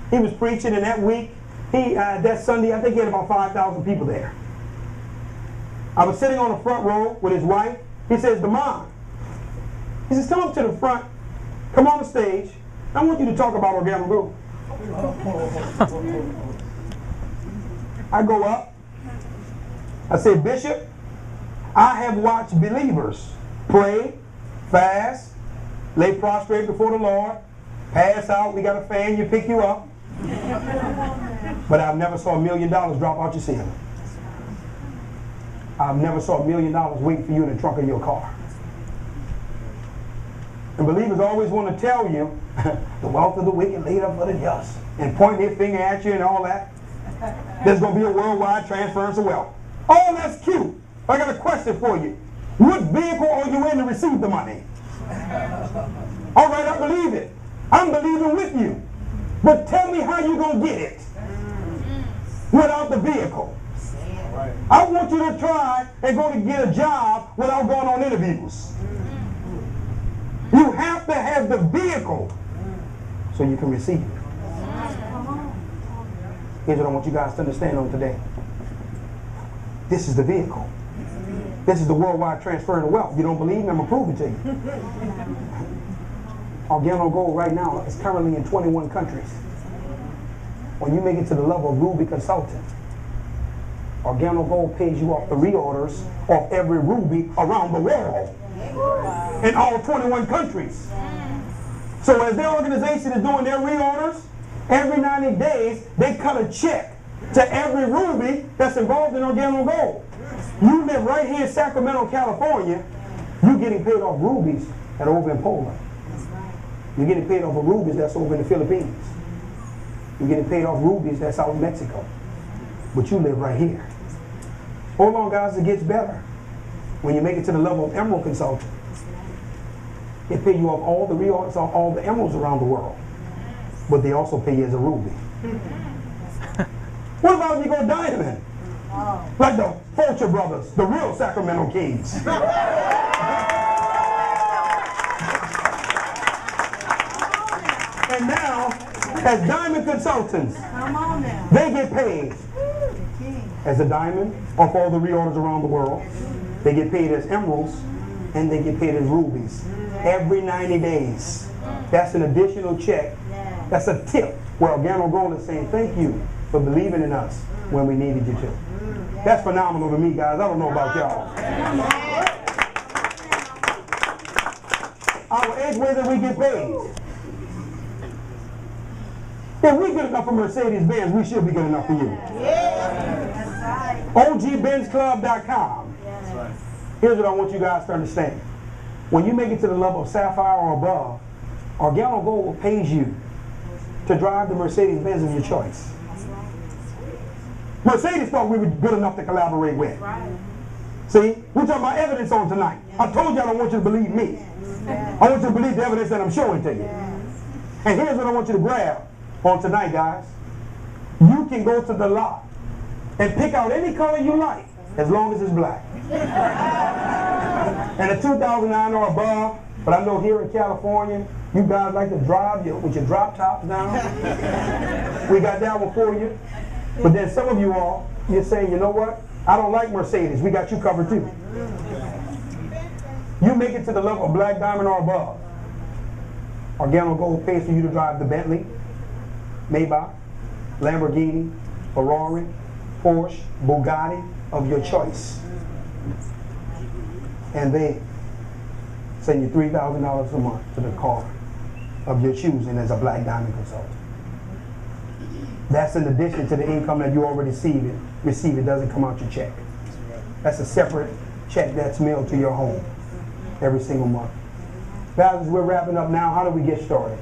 he was preaching, and that week, that Sunday, I think he had about 5,000 people there. I was sitting on the front row with his wife. He says, Damon, he says, come up to the front, come on the stage. I want you to talk about Organo Gold. I go up. I say, Bishop, I have watched believers pray, fast, lay prostrate before the Lord, pass out, we got a fan, you pick you up. But I've never saw $1 million drop out your ceiling. I've never saw $1 million wait for you in the trunk of your car. And believers always want to tell you, the wealth of the wicked laid up for the just, and point their finger at you and all that. There's going to be a worldwide transference of wealth. Oh, that's cute. I got a question for you. What vehicle are you in to receive the money? All right, I believe it. I'm believing with you. But tell me how you're going to get it without the vehicle. I want you to try and go to get a job without going on interviews. You have to have the vehicle so you can receive it. Here's what I want you guys to understand on today. This is the vehicle. This is the worldwide transfer of wealth. You don't believe me? I'm going to prove it to you. Organo Gold right now is currently in 21 countries. When you make it to the level of Ruby Consultant, Organo Gold pays you off the reorders of every ruby around the world in all 21 countries. So as their organization is doing their reorders, every 90 days they cut a check to every ruby that's involved in Organo Gold. You live right here in Sacramento, California, you're getting paid off rubies that are over in Poland. You're getting paid off of rubies that's over in the Philippines. You're getting paid off rubies that's out in Mexico. But you live right here. Hold on, guys, it gets better. When you make it to the level of Emerald Consultant, they pay you off all the reorders on all the emeralds around the world. But they also pay you as a ruby. What about if you go diamond? Like the Fulcher brothers, the real Sacramento Kings. And now, as diamond consultants, they get paid as a diamond off all the reorders around the world. They get paid as emeralds, and they get paid as rubies every 90 days. That's an additional check. That's a tip where Organo Gold is saying thank you for believing in us when we needed you to. That's phenomenal to me, guys. I don't know about y'all. Our age way that we get paid. If we're good enough for Mercedes-Benz, we should be good enough for you. OGBenzClub.com. Here's what I want you guys to understand. When you make it to the level of Sapphire or above, Organo Gold pays you to drive the Mercedes-Benz of your choice. Mercedes thought we were good enough to collaborate with. See, we're talking about evidence on tonight. I told you I don't want you to believe me. I want you to believe the evidence that I'm showing to you. And here's what I want you to grab on tonight, guys. You can go to the lot and pick out any color you like, as long as it's black. And a 2009 or above, but I know here in California, you guys like to drive with your drop tops down. We got that one for you. But then some of you all, you're saying, you know what? I don't like Mercedes. We got you covered too. You make it to the level of black diamond or above. Organo Gold pays for you to drive the Bentley, Maybach, Lamborghini, Ferrari, Porsche, Bugatti of your choice. And they send you $3,000 a month to the car of your choosing as a black diamond consultant. That's in addition to the income that you already receive. It doesn't come out your check. That's a separate check that's mailed to your home every single month. Guys, as we're wrapping up now, how do we get started?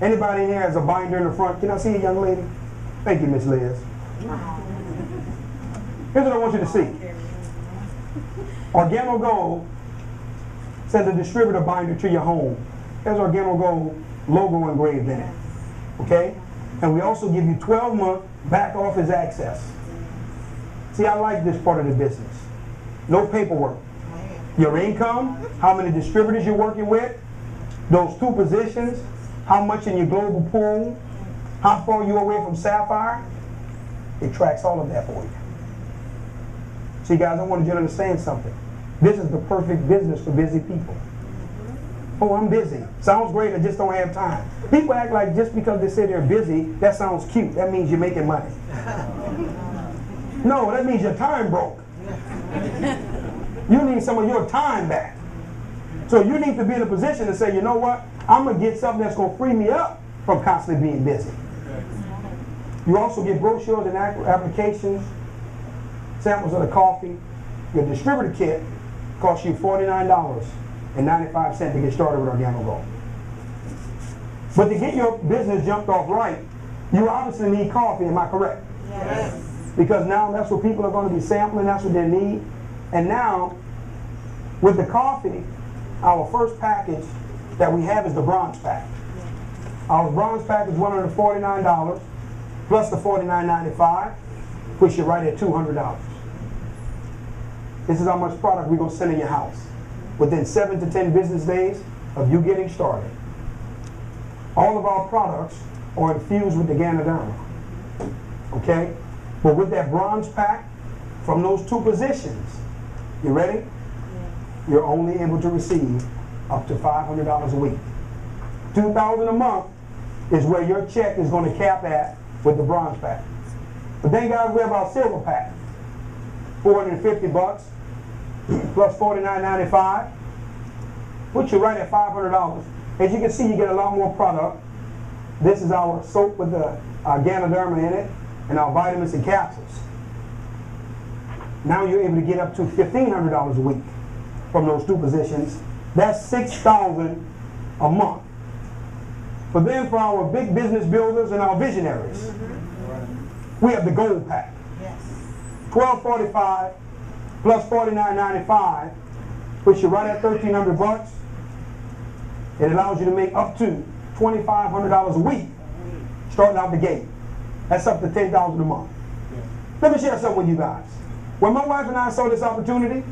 Anybody in here has a binder in the front? Can I see a young lady? Thank you, Miss Liz. Here's what I want you to see. Organo Gold sends a distributor binder to your home. There's Organo Gold logo engraved in it. Okay? And we also give you 12-month back office access. See, I like this part of the business. No paperwork. Your income, how many distributors you're working with, those two positions, how much in your global pool, how far you're away from Sapphire, it tracks all of that for you. See, guys, I wanted you to understand something. This is the perfect business for busy people. Oh, I'm busy. Sounds great, I just don't have time. People act like just because they say they're busy, that sounds cute. That means you're making money. No, that means your time broke. You need some of your time back. So you need to be in a position to say, you know what? I'm going to get something that's going to free me up from constantly being busy. You also get brochures and applications, samples of the coffee. Your distributor kit costs you $49.95 to get started with Organo Gold. But to get your business jumped off right, you obviously need coffee, am I correct? Yes. Because now that's what people are going to be sampling, that's what they need. And now, with the coffee, our first package that we have is the bronze pack. Our bronze pack is $149 plus the $49.95, puts you right at $200. This is how much product we're going to send in your house within 7 to 10 business days of you getting started. All of our products are infused with the Ganoderma. Okay? But with that bronze pack, from those two positions, you ready? You're only able to receive up to $500 a week. $2,000 a month is where your check is going to cap at with the bronze pack. But then guys, we have our silver pack. $450 plus $49.95. Puts you right at $500. As you can see, you get a lot more product. This is our soap with the Ganoderma in it and our vitamins and capsules. Now you're able to get up to $1,500 a week from those two positions. That's $6,000 a month. But then for our big business builders and our visionaries, we have the gold pack. $1,245 plus $49.95 puts you right at $1,300. It allows you to make up to $2,500 a week starting out the gate. That's up to $10,000 a month. Let me share something with you guys. When my wife and I saw this opportunity,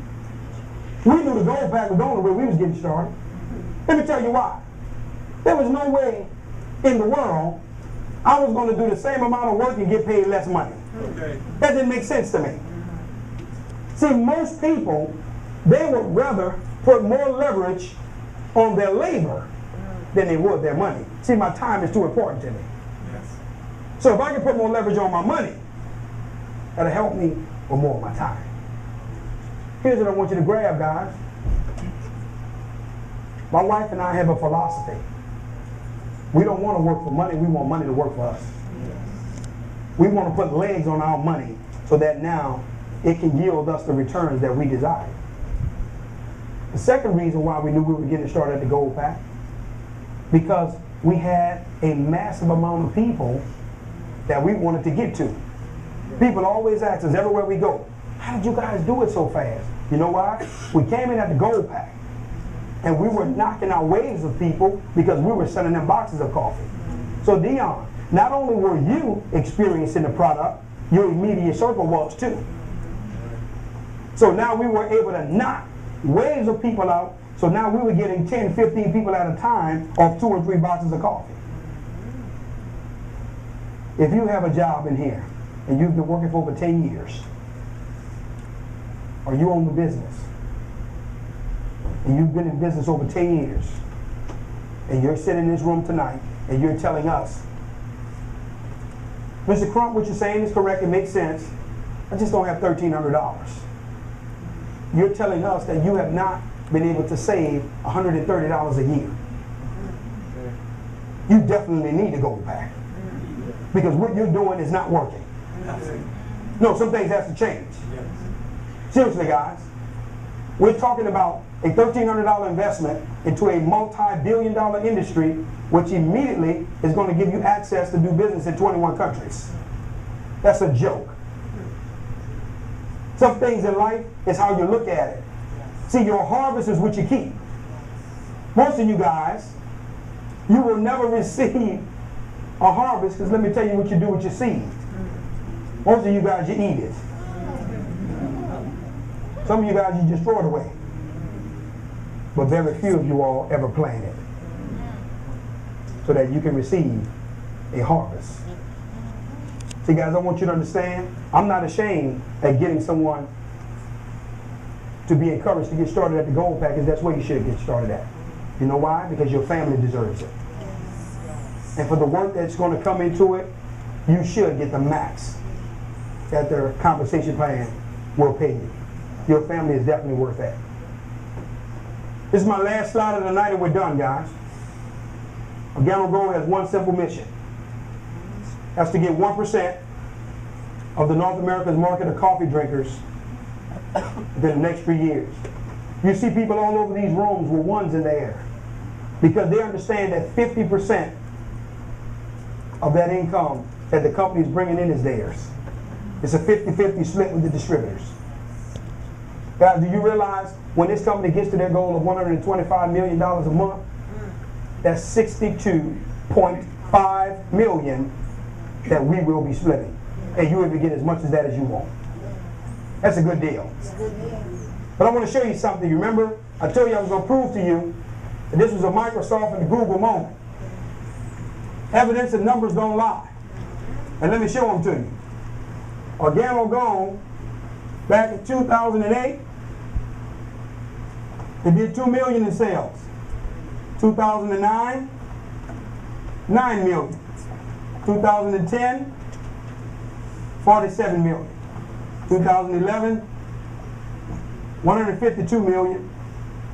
we knew the gold pack was the only way we was getting started. Let me tell you why. There was no way in the world I was going to do the same amount of work and get paid less money. That didn't make sense to me. See, most people, they would rather put more leverage on their labor than they would their money. See, my time is too important to me. So if I can put more leverage on my money, that'll help me with more of my time. Here's what I want you to grab, guys. My wife and I have a philosophy. We don't want to work for money, we want money to work for us. We want to put legs on our money so that now it can yield us the returns that we desire. The second reason why we knew we were getting started at the gold pack, because we had a massive amount of people that we wanted to get to. People always ask us everywhere we go, how did you guys do it so fast? You know why? We came in at the gold pack, and we were knocking out waves of people because we were sending them boxes of coffee. So Dion, not only were you experiencing the product, your immediate circle was too. So now we were able to knock waves of people out. So now we were getting 10, 15 people at a time off 2 or 3 boxes of coffee. If you have a job in here and you've been working for over 10 years, or you own the business, and you've been in business over 10 years, and you're sitting in this room tonight, and you're telling us, Mr. Crump, what you're saying is correct, it makes sense, I just don't have $1,300. You're telling us that you have not been able to save $130 a year. You definitely need a gold pack, because what you're doing is not working. No, some things have to change. Seriously, guys, we're talking about a $1,300 investment into a multi-billion-dollar industry, which immediately is going to give you access to do business in 21 countries. That's a joke. Some things in life is how you look at it. See, your harvest is what you keep. Most of you guys, you will never receive a harvest, because let me tell you what you do with your seed. Most of you guys, you eat it. Some of you guys, you just throw it away. But very few of you all ever plant it so that you can receive a harvest. See, guys, I want you to understand, I'm not ashamed at getting someone to be encouraged to get started at the gold package. That's where you should get started at. You know why? Because your family deserves it. And for the work that's going to come into it, you should get the max that their compensation plan will pay you. Your family is definitely worth that. This is my last slide of the night and we're done, guys. Organo Gold has one simple mission. That's to get 1% of the North America's market of coffee drinkers within the next 3 years. You see people all over these rooms with ones in the air because they understand that 50% of that income that the company is bringing in is theirs. It's a 50-50 split with the distributors. Guys, do you realize when this company gets to their goal of $125 million a month, that's $62.5 million that we will be splitting. And you will get as much as that as you want. That's a good deal. But I want to show you something. You remember, I told you I was going to prove to you that this was a Microsoft and a Google moment. Evidence and numbers don't lie. And let me show them to you. Organo Gold, back in 2008, it did $2 million in sales. 2009, $9 million. 2010, $47 million. 2011, $152 million.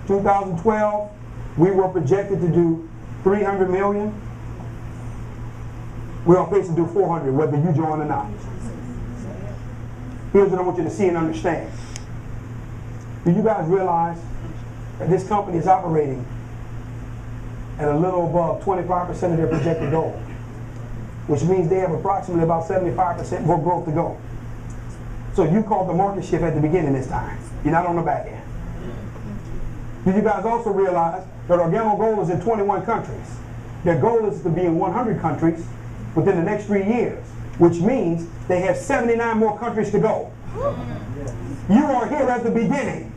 2012, we were projected to do $300 million. We're on pace to do $400, whether you join or not. Here's what I want you to see and understand. Do you guys realize that this company is operating at a little above 25% of their projected goal, which means they have approximately about 75% more growth to go. So you caught the market shift at the beginning this time. You're not on the back end. Did you guys also realize that Organo Gold is in 21 countries? Their goal is to be in 100 countries within the next 3 years, which means they have 79 more countries to go. You are here at the beginning.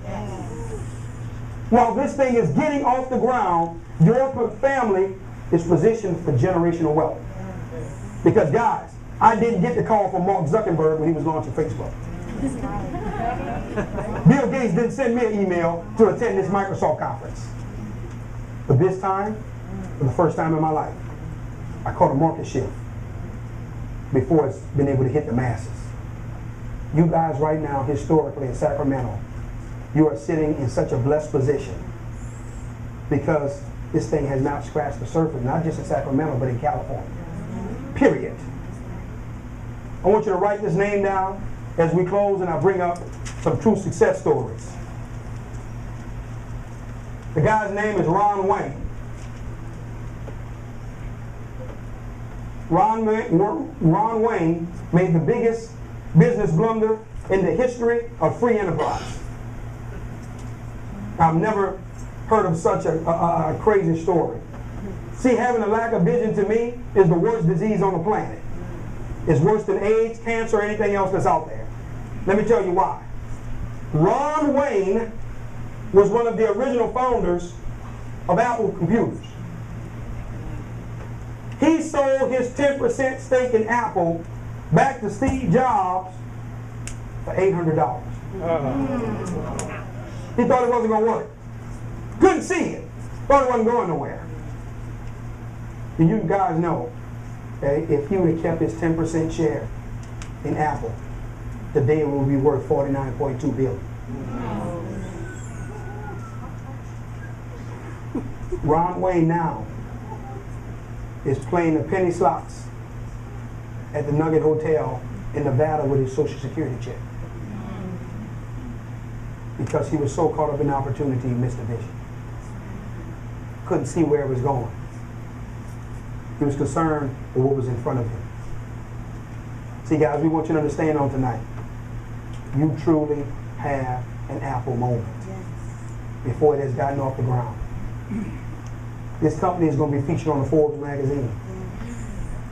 While this thing is getting off the ground, your family is positioned for generational wealth. Because guys, I didn't get the call from Mark Zuckerberg when he was launching Facebook. Bill Gates didn't send me an email to attend this Microsoft conference. But this time, for the first time in my life, I caught a market shift before it's been able to hit the masses. You guys right now, historically in Sacramento, you are sitting in such a blessed position because this thing has not scratched the surface, not just in Sacramento, but in California. Period. I want you to write this name down as we close and I bring up some true success stories. The guy's name is Ron Wayne. Ron Wayne made the biggest business blunder in the history of free enterprise. I've never heard of such a crazy story. See, having a lack of vision to me is the worst disease on the planet. It's worse than AIDS, cancer, or anything else that's out there. Let me tell you why. Ron Wayne was one of the original founders of Apple computers. He sold his 10% stake in Apple back to Steve Jobs for $800. He thought it wasn't going to work. Couldn't see it. Thought it wasn't going nowhere. And you guys know, okay, if he would have kept his 10% share in Apple, today it would be worth $49.2 billion. Ron Wayne now is playing the penny slots at the Nugget Hotel in Nevada with his Social Security check. Because he was so caught up in the opportunity, he missed the vision. Couldn't see where it was going. He was concerned with what was in front of him. See, guys, we want you to understand on tonight, you truly have an Apple moment before it has gotten off the ground. This company is going to be featured on the Forbes magazine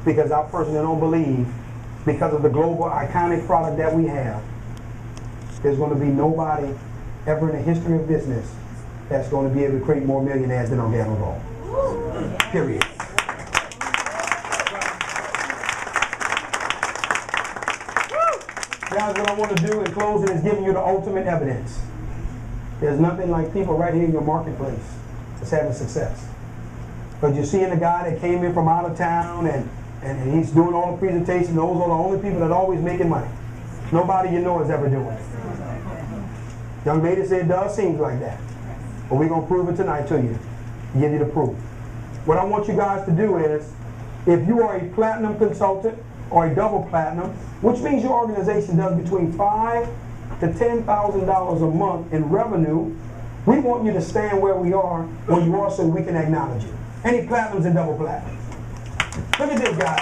because I personally don't believe, because of the global iconic product that we have, there's going to be nobody ever in the history of business that's going to be able to create more millionaires than Organo Gold. Period. Guys, what I want to do in closing is giving you the ultimate evidence. There's nothing like people right here in your marketplace that's having success. But you're seeing a guy that came in from out of town and he's doing all the presentations. Those are the only people that are always making money. Nobody you know is ever doing it. Young lady said it does seem like that. But we're going to prove it tonight to you. Give you the proof. What I want you guys to do is, if you are a platinum consultant or a double platinum, which means your organization does between $5,000 to $10,000 a month in revenue, we want you to stand where we are, where you are, so we can acknowledge you. Any platinums and double platinums? Look at this, guys.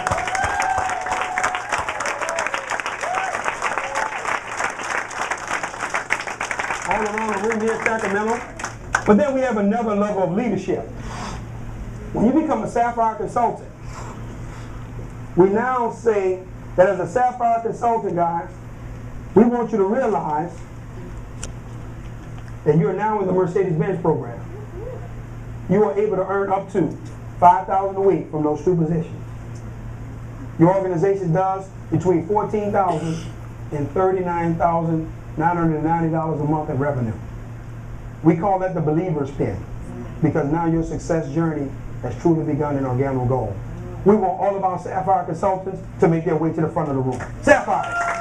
All around the room here in Sacramento. But then we have another level of leadership. When you become a Sapphire consultant, we now say that as a Sapphire consultant, guys, we want you to realize that you are now in the Mercedes-Benz program. You are able to earn up to $5,000 a week from those two positions. Your organization does between $14,000 and $39,990 a month in revenue. We call that the believer's pin, because now your success journey has truly begun in Organo Gold. We want all of our Sapphire consultants to make their way to the front of the room. Sapphire!